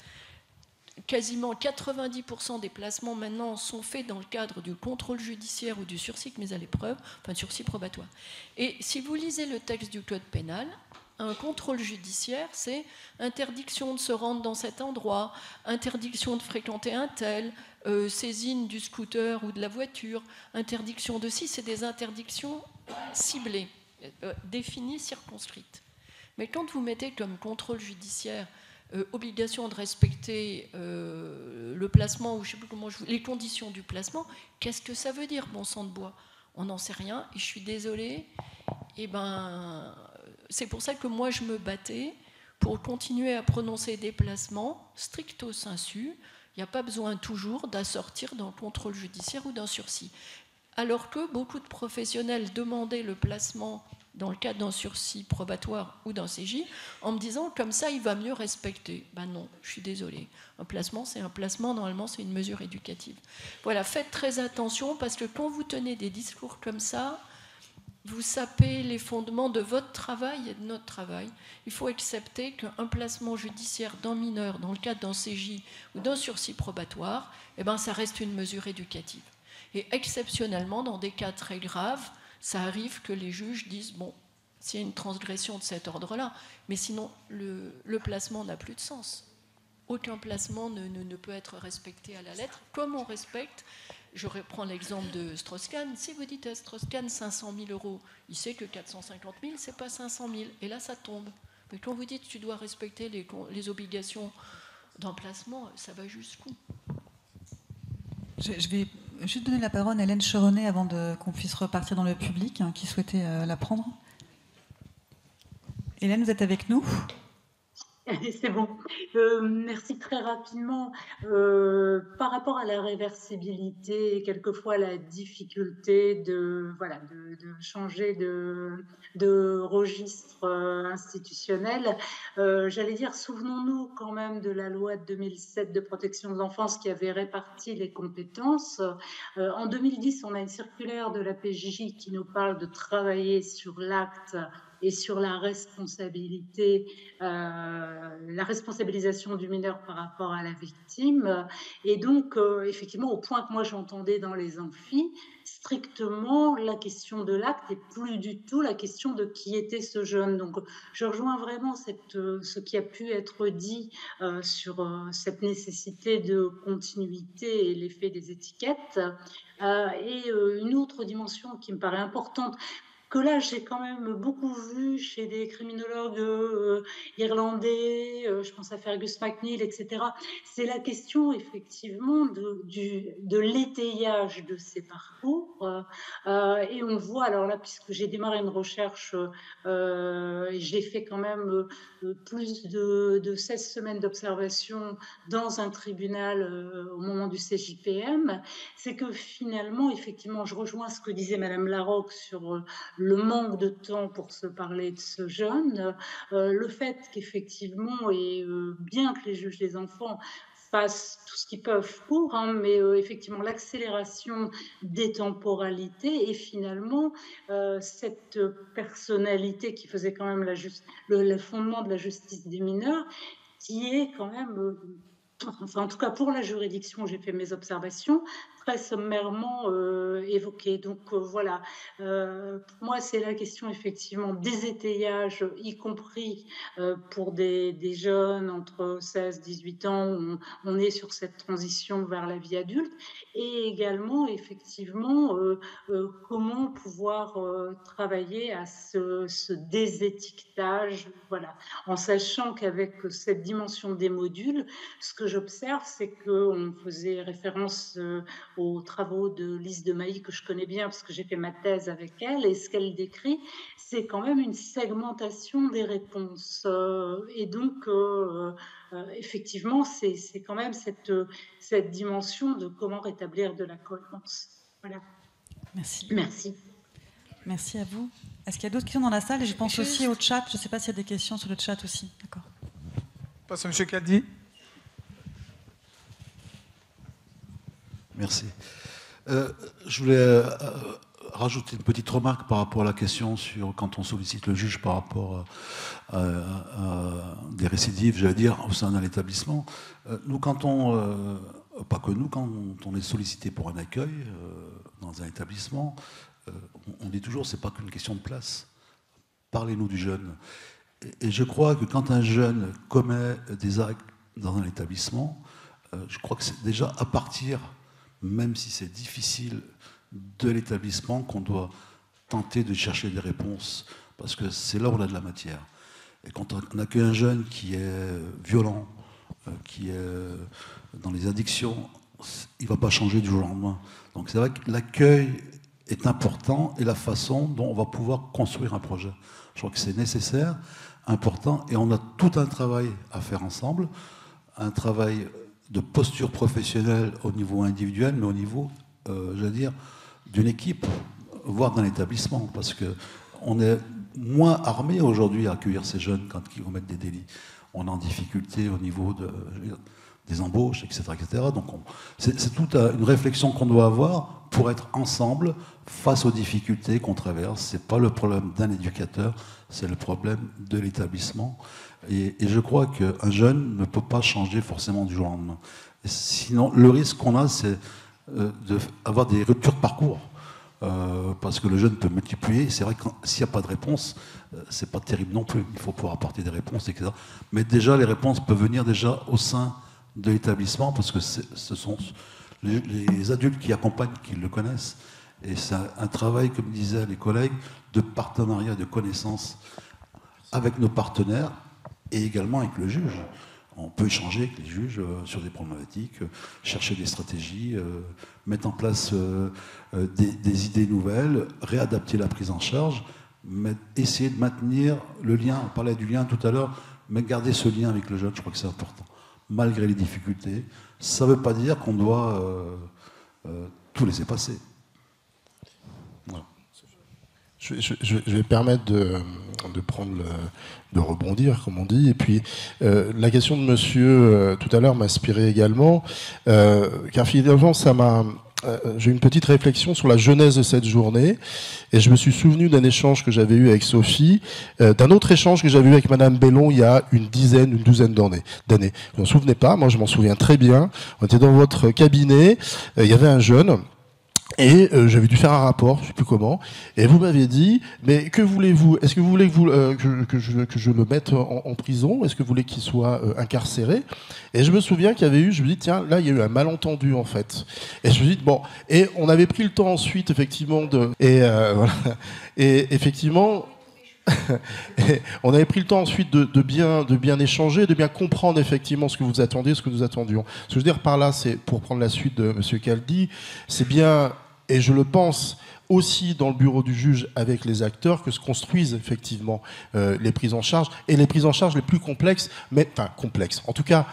quasiment 90% des placements maintenant sont faits dans le cadre du contrôle judiciaire ou du sursis mis à l'épreuve, enfin sursis probatoire. Et si vous lisez le texte du code pénal, un contrôle judiciaire, c'est interdiction de se rendre dans cet endroit, interdiction de fréquenter un tel, saisine du scooter ou de la voiture, interdiction de ci, c'est des interdictions ciblées, définies, circonscrites. Mais quand vous mettez comme contrôle judiciaire obligation de respecter le placement, ou je sais plus comment les conditions du placement, qu'est-ce que ça veut dire, bon sang de bois? On n'en sait rien, et je suis désolée. Et c'est pour ça que moi je me battais pour continuer à prononcer des placements stricto sensu. Il n'y a pas besoin toujours d'assortir d'un contrôle judiciaire ou d'un sursis. Alors que beaucoup de professionnels demandaient le placement dans le cadre d'un sursis probatoire ou d'un CJ, en me disant comme ça il va mieux respecter. Ben non, je suis désolée. Un placement, c'est un placement, normalement c'est une mesure éducative. Voilà, faites très attention parce que quand vous tenez des discours comme ça, vous sapez les fondements de votre travail et de notre travail. Il faut accepter qu'un placement judiciaire d'un mineur dans le cadre d'un CJ ou d'un sursis probatoire, ça reste une mesure éducative. Et exceptionnellement, dans des cas très graves, ça arrive que les juges disent, bon, s'il y a une transgression de cet ordre-là, mais sinon, le placement n'a plus de sens. Aucun placement ne peut être respecté à la lettre, comme on respecte. Je reprends l'exemple de Strauss-Kahn. Si vous dites à Strauss-Kahn 500 000 €, il sait que 450 000, c'est pas 500 000. Et là, ça tombe. Mais quand vous dites que tu dois respecter les obligations d'emplacement, ça va jusqu'où? Je vais juste donner la parole à Hélène Cheronnet avant qu'on puisse repartir dans le public qui souhaitait la prendre. Hélène, vous êtes avec nous? C'est bon. Merci très rapidement. Par rapport à la réversibilité, quelquefois la difficulté de changer de registre institutionnel, j'allais dire, souvenons-nous quand même de la loi de 2007 de protection de l'enfance qui avait réparti les compétences. En 2010, on a une circulaire de la PJJ qui nous parle de travailler sur l'acte et sur la responsabilisation du mineur par rapport à la victime. Et donc, effectivement, au point que moi j'entendais dans les amphis, strictement, la question de l'acte et plus du tout la question de qui était ce jeune. Donc, je rejoins vraiment ce qui a pu être dit sur cette nécessité de continuité et l'effet des étiquettes. Et une autre dimension qui me paraît importante, que là, j'ai quand même beaucoup vu chez des criminologues irlandais, je pense à Fergus MacNeill, etc. C'est la question, effectivement, de l'étayage de ces parcours. Et on voit, alors là, puisque j'ai démarré une recherche, j'ai fait quand même plus de 16 semaines d'observation dans un tribunal au moment du CJPM, c'est que finalement, effectivement, je rejoins ce que disait Madame Larocque sur le manque de temps pour se parler de ce jeune, le fait qu'effectivement, et bien que les juges des enfants fassent tout ce qu'ils peuvent pour, mais effectivement l'accélération des temporalités et finalement cette personnalité qui faisait quand même le fondement de la justice des mineurs, qui est quand même... Enfin, en tout cas, pour la juridiction, j'ai fait mes observations, très sommairement évoquées. Donc voilà, pour moi c'est la question effectivement des étayages, y compris pour des jeunes entre 16 et 18 ans, où on est sur cette transition vers la vie adulte, et également effectivement comment pouvoir travailler à ce désétiquetage, voilà, en sachant qu'avec cette dimension des modules, ce que j'observe, c'est qu'on faisait référence aux travaux de Lise de Mailly, que je connais bien parce que j'ai fait ma thèse avec elle, et ce qu'elle décrit, c'est quand même une segmentation des réponses. Et donc, effectivement, c'est quand même cette dimension de comment rétablir de la cohérence. Voilà. Merci. Merci. Merci à vous. Est-ce qu'il y a d'autres questions dans la salle? Et je pense aussi au chat. Je ne sais pas s'il y a des questions sur le chat aussi. D'accord. Passe à M. Caldi. Merci. Je voulais rajouter une petite remarque par rapport à la question sur quand on sollicite le juge par rapport à des récidives, j'allais dire, au sein d'un établissement. Nous, quand pas que nous, quand on est sollicité pour un accueil dans un établissement, on dit toujours, c'est pas qu'une question de place. Parlez-nous du jeune. Et je crois que quand un jeune commet des actes dans un établissement, je crois que c'est déjà à partir, même si c'est difficile, de l'établissement qu'on doit tenter de chercher des réponses, parce que c'est là où on a de la matière. Et quand on accueille un jeune qui est violent, qui est dans les addictions, il ne va pas changer du jour au lendemain. Donc c'est vrai que l'accueil est important et la façon dont on va pouvoir construire un projet. Je crois que c'est nécessaire, important, et on a tout un travail à faire ensemble, un travail de posture professionnelle au niveau individuel, mais au niveau, j'allais dire, d'une équipe, voire d'un établissement, parce qu'on est moins armé aujourd'hui à accueillir ces jeunes quand ils commettent des délits. On est en difficulté au niveau des embauches, etc. etc. Donc c'est toute une réflexion qu'on doit avoir pour être ensemble face aux difficultés qu'on traverse. Ce n'est pas le problème d'un éducateur, c'est le problème de l'établissement. Et je crois qu'un jeune ne peut pas changer forcément du jour au lendemain. Et sinon, le risque qu'on a, c'est d'avoir des ruptures de parcours. Parce que le jeune peut multiplier. C'est vrai que s'il n'y a pas de réponse, c'est pas terrible non plus. Il faut pouvoir apporter des réponses, etc. Mais déjà, les réponses peuvent venir déjà au sein de l'établissement, parce que ce sont les adultes qui accompagnent, qui le connaissent. Et c'est un travail, comme disaient les collègues, de partenariat, de connaissance avec nos partenaires et également avec le juge. On peut échanger avec les juges sur des problématiques, chercher des stratégies, mettre en place des idées nouvelles, réadapter la prise en charge, mais essayer de maintenir le lien. On parlait du lien tout à l'heure, mais garder ce lien avec le jeune, je crois que c'est important. Malgré les difficultés, ça ne veut pas dire qu'on doit tout laisser passer. Voilà. Je vais permettre de rebondir, comme on dit. Et puis, la question de monsieur tout à l'heure m'a inspiré également, car finalement, j'ai une petite réflexion sur la genèse de cette journée, et je me suis souvenu d'un échange que j'avais eu avec Sophie, d'un autre échange que j'avais eu avec Madame Bellon il y a une douzaine d'années. Vous ne vous souvenez pas, moi je m'en souviens très bien. On était dans votre cabinet, il y avait un jeune. Et j'avais dû faire un rapport, je ne sais plus comment, et vous m'aviez dit, mais que voulez-vous? Est-ce que vous voulez que je le mette en prison? Est-ce que vous voulez qu'il soit incarcéré? Et je me souviens qu'il y avait eu, je me dis, tiens, là, il y a eu un malentendu, en fait. Et je me dis, bon, et on avait pris le temps ensuite, effectivement, voilà, et effectivement... Et on avait pris le temps ensuite de bien échanger, de bien comprendre effectivement ce que vous attendiez, ce que nous attendions. Ce que je veux dire par là, c'est, pour prendre la suite de M. Caldi, c'est bien, et je le pense aussi dans le bureau du juge avec les acteurs, que se construisent effectivement les prises en charge, et les prises en charge les plus complexes, en tout cas,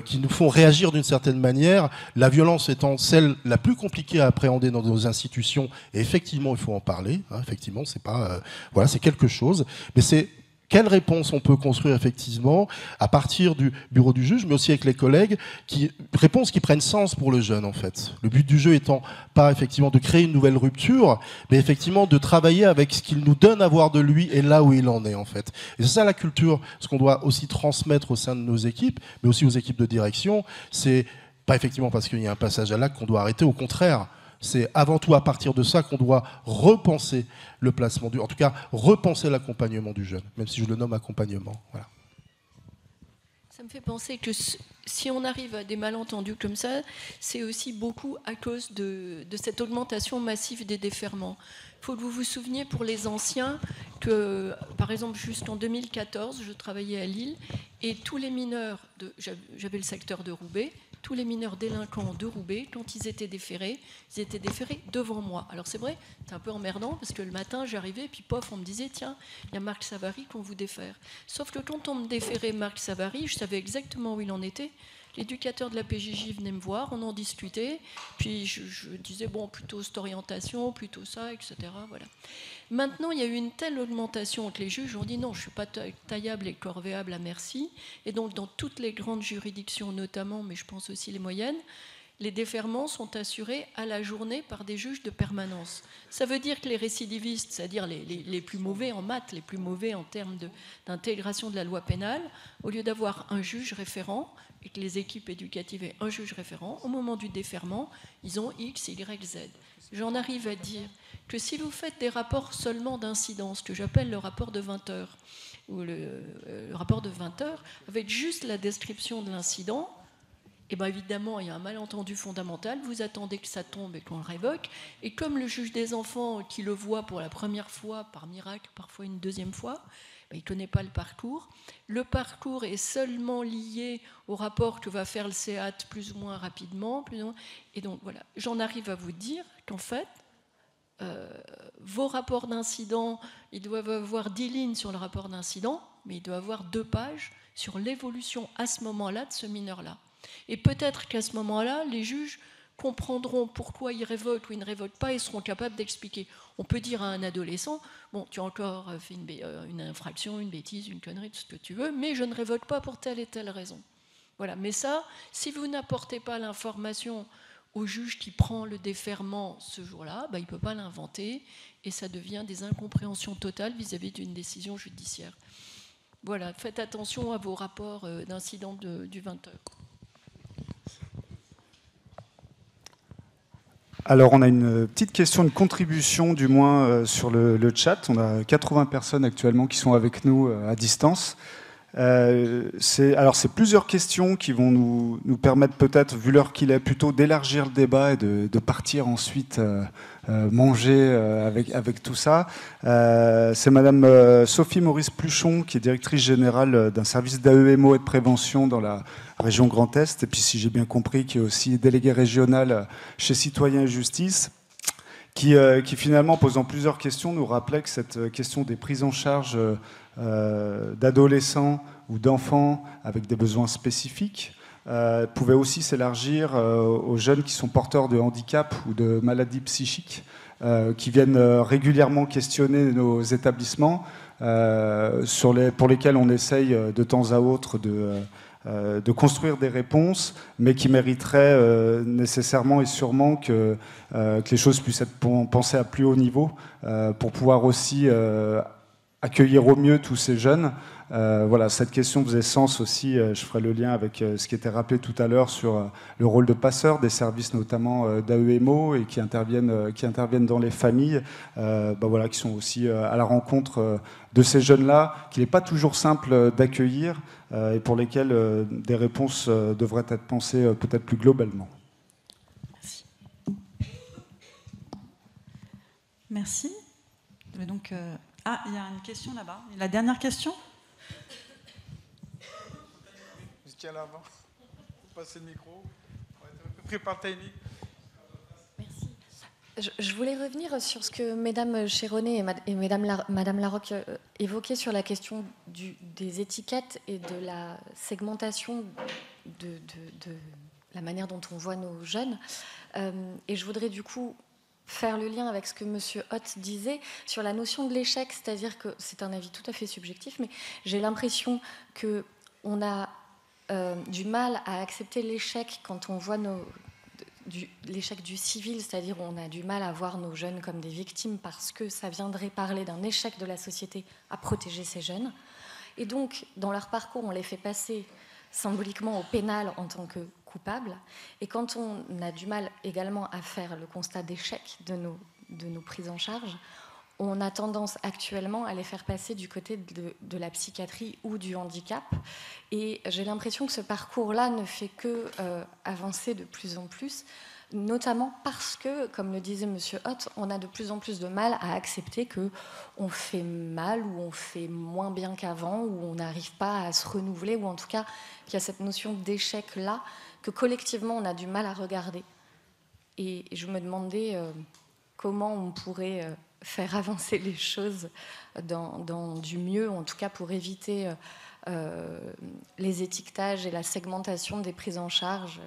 qui nous font réagir d'une certaine manière, la violence étant celle la plus compliquée à appréhender dans nos institutions, et effectivement, il faut en parler, hein, effectivement, c'est pas, voilà, c'est quelque chose, mais c'est quelle réponse on peut construire effectivement à partir du bureau du juge, mais aussi avec les collègues, réponses qui prennent sens pour le jeune en fait. Le but du jeu étant pas effectivement de créer une nouvelle rupture, mais effectivement de travailler avec ce qu'il nous donne à voir de lui et là où il en est en fait. Et c'est ça la culture, ce qu'on doit aussi transmettre au sein de nos équipes, mais aussi aux équipes de direction, c'est pas effectivement parce qu'il y a un passage à l'acte qu'on doit arrêter, au contraire. C'est avant tout à partir de ça qu'on doit repenser le placement en tout cas repenser l'accompagnement du jeune, même si je le nomme accompagnement. Voilà. Ça me fait penser que si on arrive à des malentendus comme ça, c'est aussi beaucoup à cause de cette augmentation massive des déferments. Il faut que vous vous souveniez pour les anciens que, par exemple, jusqu'en 2014, je travaillais à Lille et tous les mineurs, j'avais le secteur de Roubaix, tous les mineurs délinquants de Roubaix, quand ils étaient déférés devant moi. Alors c'est vrai, c'est un peu emmerdant parce que le matin j'arrivais et puis pof, on me disait tiens, il y a Marc Savary qu'on vous défère. Sauf que quand on me déférait Marc Savary, je savais exactement où il en était. L'éducateur de la PJJ venait me voir, on en discutait, puis je disais bon, plutôt cette orientation, plutôt ça, etc. Voilà. Maintenant, il y a eu une telle augmentation que les juges ont dit non, je ne suis pas taillable et corvéable à merci. Et donc, dans toutes les grandes juridictions notamment, mais je pense aussi les moyennes, les déferments sont assurés à la journée par des juges de permanence. Ça veut dire que les récidivistes, c'est-à-dire les plus mauvais en maths, les plus mauvais en termes d'intégration de la loi pénale, au lieu d'avoir un juge référent, et que les équipes éducatives aient un juge référent, au moment du déferment, ils ont X, Y, Z. J'en arrive à dire que si vous faites des rapports seulement d'incidence, que j'appelle le rapport de 20 heures, ou le rapport de 20 heures, avec juste la description de l'incident, et bien évidemment, il y a un malentendu fondamental, vous attendez que ça tombe et qu'on le révoque, et comme le juge des enfants qui le voit pour la première fois, par miracle, parfois une deuxième fois, il ne connaît pas le parcours. Le parcours est seulement lié au rapport que va faire le SEAT plus ou moins rapidement. Et donc voilà, j'en arrive à vous dire qu'en fait, vos rapports d'incident, ils doivent avoir 10 lignes sur le rapport d'incident, mais il doit avoir 2 pages sur l'évolution à ce moment-là de ce mineur-là. Et peut-être qu'à ce moment-là, les juges comprendront pourquoi ils révoquent ou ils ne révoquent pas et seront capables d'expliquer. On peut dire à un adolescent, bon, tu as encore fait une infraction, une bêtise, une connerie, tout ce que tu veux, mais je ne révoque pas pour telle et telle raison. Voilà. Mais ça, si vous n'apportez pas l'information au juge qui prend le déferment ce jour-là, il ne peut pas l'inventer et ça devient des incompréhensions totales vis-à-vis d'une décision judiciaire. Voilà, faites attention à vos rapports d'incident du 20h. Alors, on a une petite question, une contribution du moins sur le chat. On a 80 personnes actuellement qui sont avec nous à distance. C'est plusieurs questions qui vont nous permettre peut-être, vu l'heure qu'il est, plutôt d'élargir le débat et de partir ensuite manger avec tout ça. C'est Madame Sophie Maurice Pluchon, qui est directrice générale d'un service d'AEMO et de prévention dans la région Grand Est, et puis si j'ai bien compris, qui est aussi déléguée régionale chez Citoyens et Justice, qui finalement, posant plusieurs questions, nous rappelait que cette question des prises en charge d'adolescents ou d'enfants avec des besoins spécifiques pouvait aussi s'élargir aux jeunes qui sont porteurs de handicap ou de maladies psychiques, qui viennent régulièrement questionner nos établissements, pour lesquels on essaye de temps à autre de construire des réponses, mais qui mériteraient nécessairement et sûrement que les choses puissent être pensées à plus haut niveau pour pouvoir aussi accueillir au mieux tous ces jeunes. Voilà, cette question faisait sens aussi, je ferai le lien avec ce qui était rappelé tout à l'heure sur le rôle de passeur des services notamment d'AEMO et qui interviennent dans les familles, voilà, qui sont aussi à la rencontre de ces jeunes-là, qu'il n'est pas toujours simple d'accueillir et pour lesquels des réponses devraient être pensées peut-être plus globalement. Merci. Merci. Donc, il y a une question là-bas. La dernière question ? Je tiens là avant. Passez le micro. On va être pris par le timing. Merci. Je voulais revenir sur ce que Mesdames Chéronnet et Madame Larocque évoquaient sur la question des étiquettes et de la segmentation de la manière dont on voit nos jeunes. Et je voudrais du coup faire le lien avec ce que M. Hoth disait sur la notion de l'échec, c'est-à-dire que c'est un avis tout à fait subjectif, mais j'ai l'impression qu'on a du mal à accepter l'échec quand on voit l'échec du civil, c'est-à-dire on a du mal à voir nos jeunes comme des victimes parce que ça viendrait parler d'un échec de la société à protéger ces jeunes. Et donc, dans leur parcours, on les fait passer symboliquement au pénal en tant que coupable. Et quand on a du mal également à faire le constat d'échec de nos prises en charge, on a tendance actuellement à les faire passer du côté de la psychiatrie ou du handicap. Et j'ai l'impression que ce parcours-là ne fait que avancer de plus en plus, notamment parce que, comme le disait M. Hott, on a de plus en plus de mal à accepter qu'on fait mal ou on fait moins bien qu'avant, ou on n'arrive pas à se renouveler, ou en tout cas qu'il y a cette notion d'échec-là que collectivement on a du mal à regarder. Et je me demandais comment on pourrait faire avancer les choses dans du mieux, en tout cas pour éviter les étiquetages et la segmentation des prises en charge.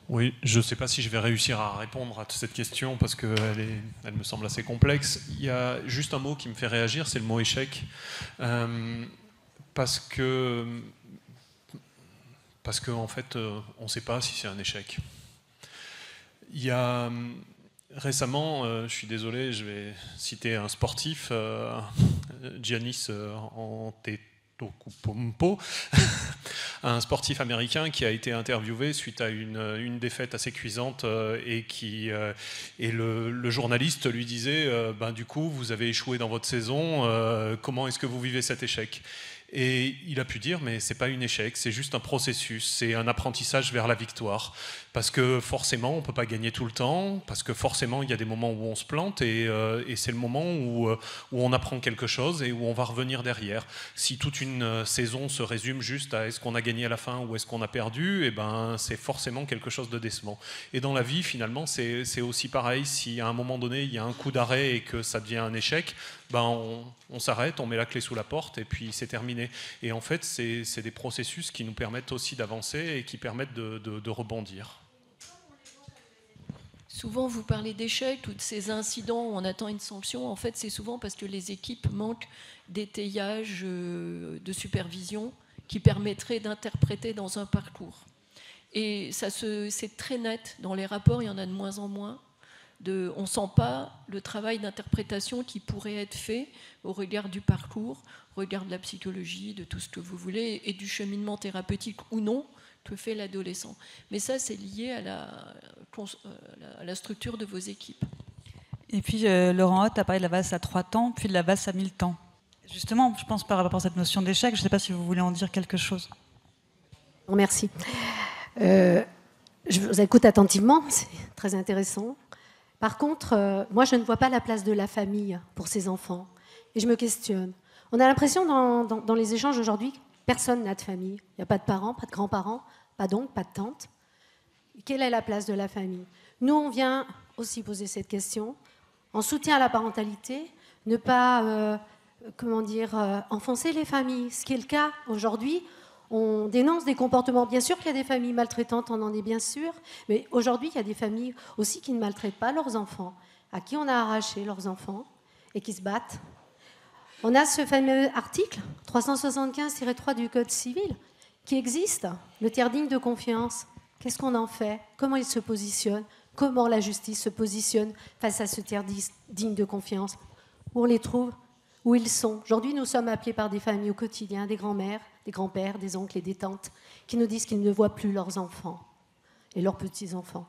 Oui, je ne sais pas si je vais réussir à répondre à cette question parce qu'elle me semble assez complexe. Il y a juste un mot qui me fait réagir, c'est le mot échec. Parce que en fait, on ne sait pas si c'est un échec. Il y a récemment, je suis désolé, je vais citer un sportif, Giannis Antetokounmpo, un sportif américain qui a été interviewé suite à une défaite assez cuisante et le journaliste lui disait du coup vous avez échoué dans votre saison, comment est-ce que vous vivez cet échec? Et il a pu dire, mais c'est pas un échec, c'est juste un processus, c'est un apprentissage vers la victoire. Parce que forcément, on ne peut pas gagner tout le temps, parce que forcément, il y a des moments où on se plante, et c'est le moment où on apprend quelque chose et où on va revenir derrière. Si toute une saison se résume juste à est-ce qu'on a gagné à la fin ou est-ce qu'on a perdu, eh ben, c'est forcément quelque chose de décevant. Et dans la vie, finalement, c'est aussi pareil. Si à un moment donné, il y a un coup d'arrêt et que ça devient un échec, on s'arrête, on met la clé sous la porte et puis c'est terminé. Et en fait, c'est des processus qui nous permettent aussi d'avancer et qui permettent de rebondir. Souvent, vous parlez d'échecs ou de ces incidents où on attend une sanction. En fait, c'est souvent parce que les équipes manquent d'étayage de supervision qui permettrait d'interpréter dans un parcours. Et c'est très net. Dans les rapports, il y en a de moins en moins. On ne sent pas le travail d'interprétation qui pourrait être fait au regard du parcours, au regard de la psychologie, de tout ce que vous voulez, et du cheminement thérapeutique ou non que fait l'adolescent. Mais ça, c'est lié à la structure de vos équipes. Et puis, Laurent Hott a parlé de la valse à 3 temps, puis de la valse à 1000 temps. Justement, je pense par rapport à cette notion d'échec, je ne sais pas si vous voulez en dire quelque chose. Merci. Je vous écoute attentivement, c'est très intéressant. Par contre, moi, je ne vois pas la place de la famille pour ces enfants. Et je me questionne. On a l'impression dans les échanges aujourd'hui, personne n'a de famille. Il n'y a pas de parents, pas de grands-parents, pas d'oncles, pas de tantes. Quelle est la place de la famille? Nous, on vient aussi poser cette question en soutien à la parentalité, ne pas enfoncer les familles. Ce qui est le cas aujourd'hui, on dénonce des comportements. Bien sûr qu'il y a des familles maltraitantes, on en est bien sûr, mais aujourd'hui, il y a des familles aussi qui ne maltraitent pas leurs enfants, à qui on a arraché leurs enfants et qui se battent. On a ce fameux article 375-3 du Code civil qui existe, le tiers digne de confiance. Qu'est-ce qu'on en fait? Comment il se positionne? Comment la justice se positionne face à ce tiers digne de confiance? Où on les trouve? Où ils sont? Aujourd'hui, nous sommes appelés par des familles au quotidien, des grands-mères, des grands-pères, des oncles et des tantes, qui nous disent qu'ils ne voient plus leurs enfants et leurs petits-enfants.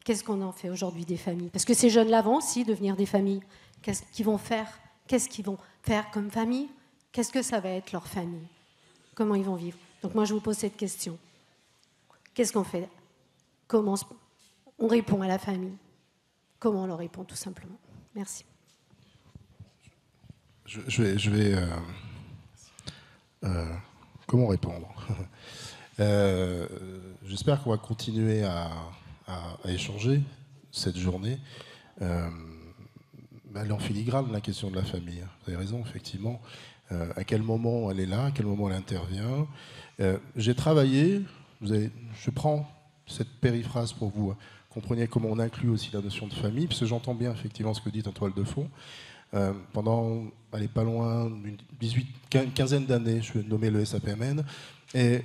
Qu'est-ce qu'on en fait aujourd'hui des familles? Parce que ces jeunes-là vont aussi devenir des familles. Qu'est-ce qu'ils vont faire? Qu'est-ce qu'ils vont faire comme famille? Qu'est-ce que ça va être leur famille? Comment ils vont vivre? Donc moi, je vous pose cette question. Qu'est-ce qu'on fait? Comment on répond à la famille? Comment on leur répond, tout simplement? Merci. Je vais comment répondre? J'espère qu'on va continuer à échanger cette journée. Elle est en filigrane, la question de la famille. Vous avez raison, effectivement. À quel moment elle est là, à quel moment elle intervient. J'ai travaillé, je prends cette périphrase pour que vous compreniez comment on inclut aussi la notion de famille, parce que j'entends bien effectivement ce que dit en toile de fond. Pendant, pas loin d'une quinzaine d'années, je vais nommer le SAPMN, et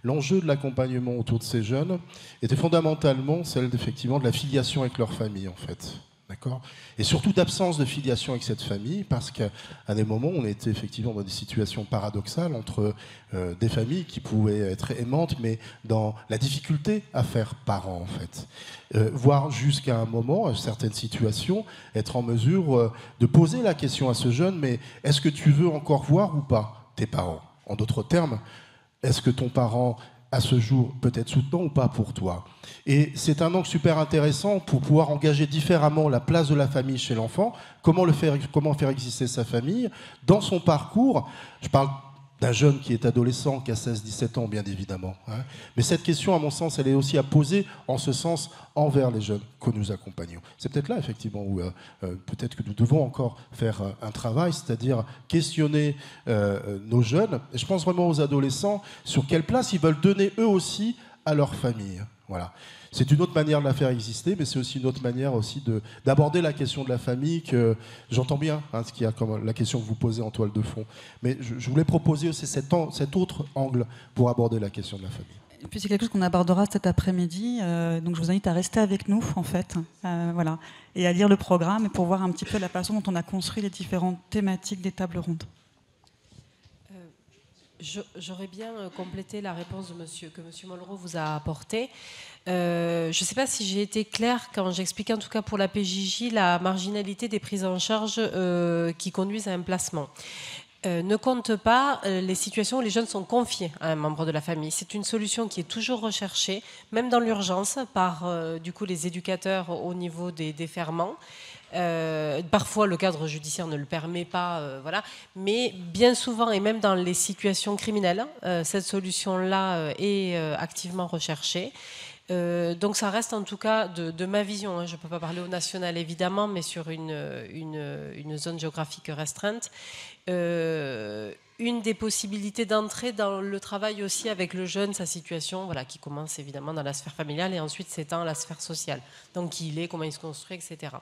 l'enjeu de l'accompagnement autour de ces jeunes était fondamentalement celle effectivement de la filiation avec leur famille, en fait. D'accord ? Et surtout d'absence de filiation avec cette famille, parce qu'à des moments, on était effectivement dans des situations paradoxales entre des familles qui pouvaient être aimantes, mais dans la difficulté à faire parent, en fait. Voire jusqu'à un moment, certaines situations, être en mesure de poser la question à ce jeune, mais est-ce que tu veux encore voir ou pas tes parents ? En d'autres termes, est-ce que ton parent, à ce jour, peut être soutenant ou pas pour toi ? Et c'est un angle super intéressant pour pouvoir engager différemment la place de la famille chez l'enfant, comment faire exister sa famille dans son parcours. Je parle d'un jeune qui est adolescent, qui a 16-17 ans, bien évidemment. Hein. Mais cette question, à mon sens, elle est aussi à poser en ce sens envers les jeunes que nous accompagnons. C'est peut-être là, effectivement, où peut-être que nous devons encore faire un travail, c'est-à-dire questionner nos jeunes, et je pense vraiment aux adolescents, sur quelle place ils veulent donner eux aussi à leur famille. Voilà. C'est une autre manière de la faire exister, mais c'est aussi une autre manière aussi d'aborder la question de la famille que j'entends bien, hein, ce qu'il y a comme la question que vous posez en toile de fond. Mais je voulais proposer aussi cet autre angle pour aborder la question de la famille. Et puis c'est quelque chose qu'on abordera cet après-midi, donc je vous invite à rester avec nous en fait, voilà, et à lire le programme et pour voir un petit peu la façon dont on a construit les différentes thématiques des tables rondes. J'aurais bien complété la réponse que M. Mollereau vous a apportée. Je ne sais pas si j'ai été claire quand j'expliquais, en tout cas pour la PJJ, la marginalité des prises en charge qui conduisent à un placement. Ne compte pas les situations où les jeunes sont confiés à un membre de la famille. C'est une solution qui est toujours recherchée, même dans l'urgence, par du coup, les éducateurs au niveau des déferments. Parfois, le cadre judiciaire ne le permet pas, voilà. Mais bien souvent, et même dans les situations criminelles, cette solution-là est activement recherchée. Donc ça reste en tout cas de ma vision, hein. Je ne peux pas parler au national évidemment, mais sur une zone géographique restreinte. Une des possibilités d'entrer dans le travail aussi avec le jeune, sa situation, voilà, qui commence évidemment dans la sphère familiale et ensuite s'étend à la sphère sociale. Donc qui il est, comment il se construit, etc.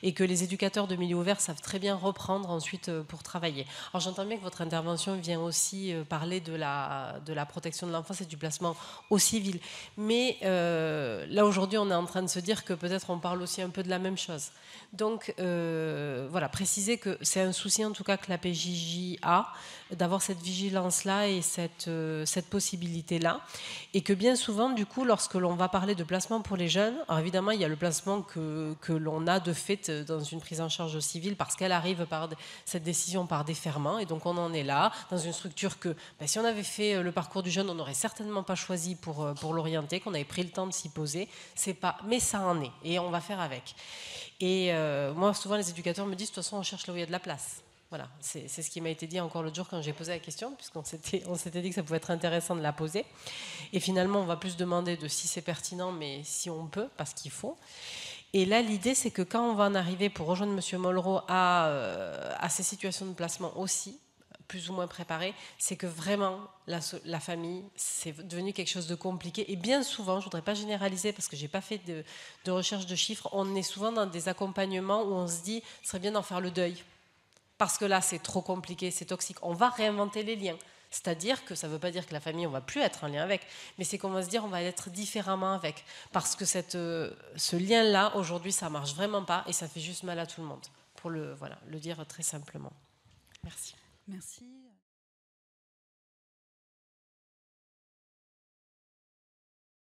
Et que les éducateurs de milieu ouvert savent très bien reprendre ensuite pour travailler. Alors j'entends bien que votre intervention vient aussi parler de la protection de l'enfance et du placement au civil. Mais là aujourd'hui on est en train de se dire que peut-être on parle aussi un peu de la même chose. Donc voilà, préciser que c'est un souci en tout cas que la PJJ a, d'avoir cette vigilance-là et cette possibilité-là. Et que bien souvent, du coup, lorsque l'on va parler de placement pour les jeunes, alors évidemment, il y a le placement que l'on a de fait dans une prise en charge civile parce qu'elle arrive par cette décision par déferment. Et donc, on en est là, dans une structure que, si on avait fait le parcours du jeune, on n'aurait certainement pas choisi pour l'orienter, qu'on avait pris le temps de s'y poser. C'est pas, mais ça en est. Et on va faire avec. Et moi, souvent, les éducateurs me disent, de toute façon, on cherche là où il y a de la place. Voilà, c'est ce qui m'a été dit encore l'autre jour quand j'ai posé la question, puisqu'on s'était dit que ça pouvait être intéressant de la poser. Et finalement, on va plus demander de si c'est pertinent, mais si on peut, parce qu'il faut. Et là, l'idée, c'est que quand on va en arriver, pour rejoindre M. Mollereau, à ces situations de placement aussi, plus ou moins préparées, c'est que vraiment, la famille, c'est devenu quelque chose de compliqué. Et bien souvent, je ne voudrais pas généraliser, parce que je n'ai pas fait de recherche de chiffres, on est souvent dans des accompagnements où on se dit, ce serait bien d'en faire le deuil. Parce que là, c'est trop compliqué, c'est toxique. On va réinventer les liens. C'est-à-dire que ça ne veut pas dire que la famille, on ne va plus être en lien avec, mais c'est qu'on va se dire on va être différemment avec. Parce que ce lien-là, aujourd'hui, ça ne marche vraiment pas et ça fait juste mal à tout le monde. Pour le dire très simplement. Merci. Merci.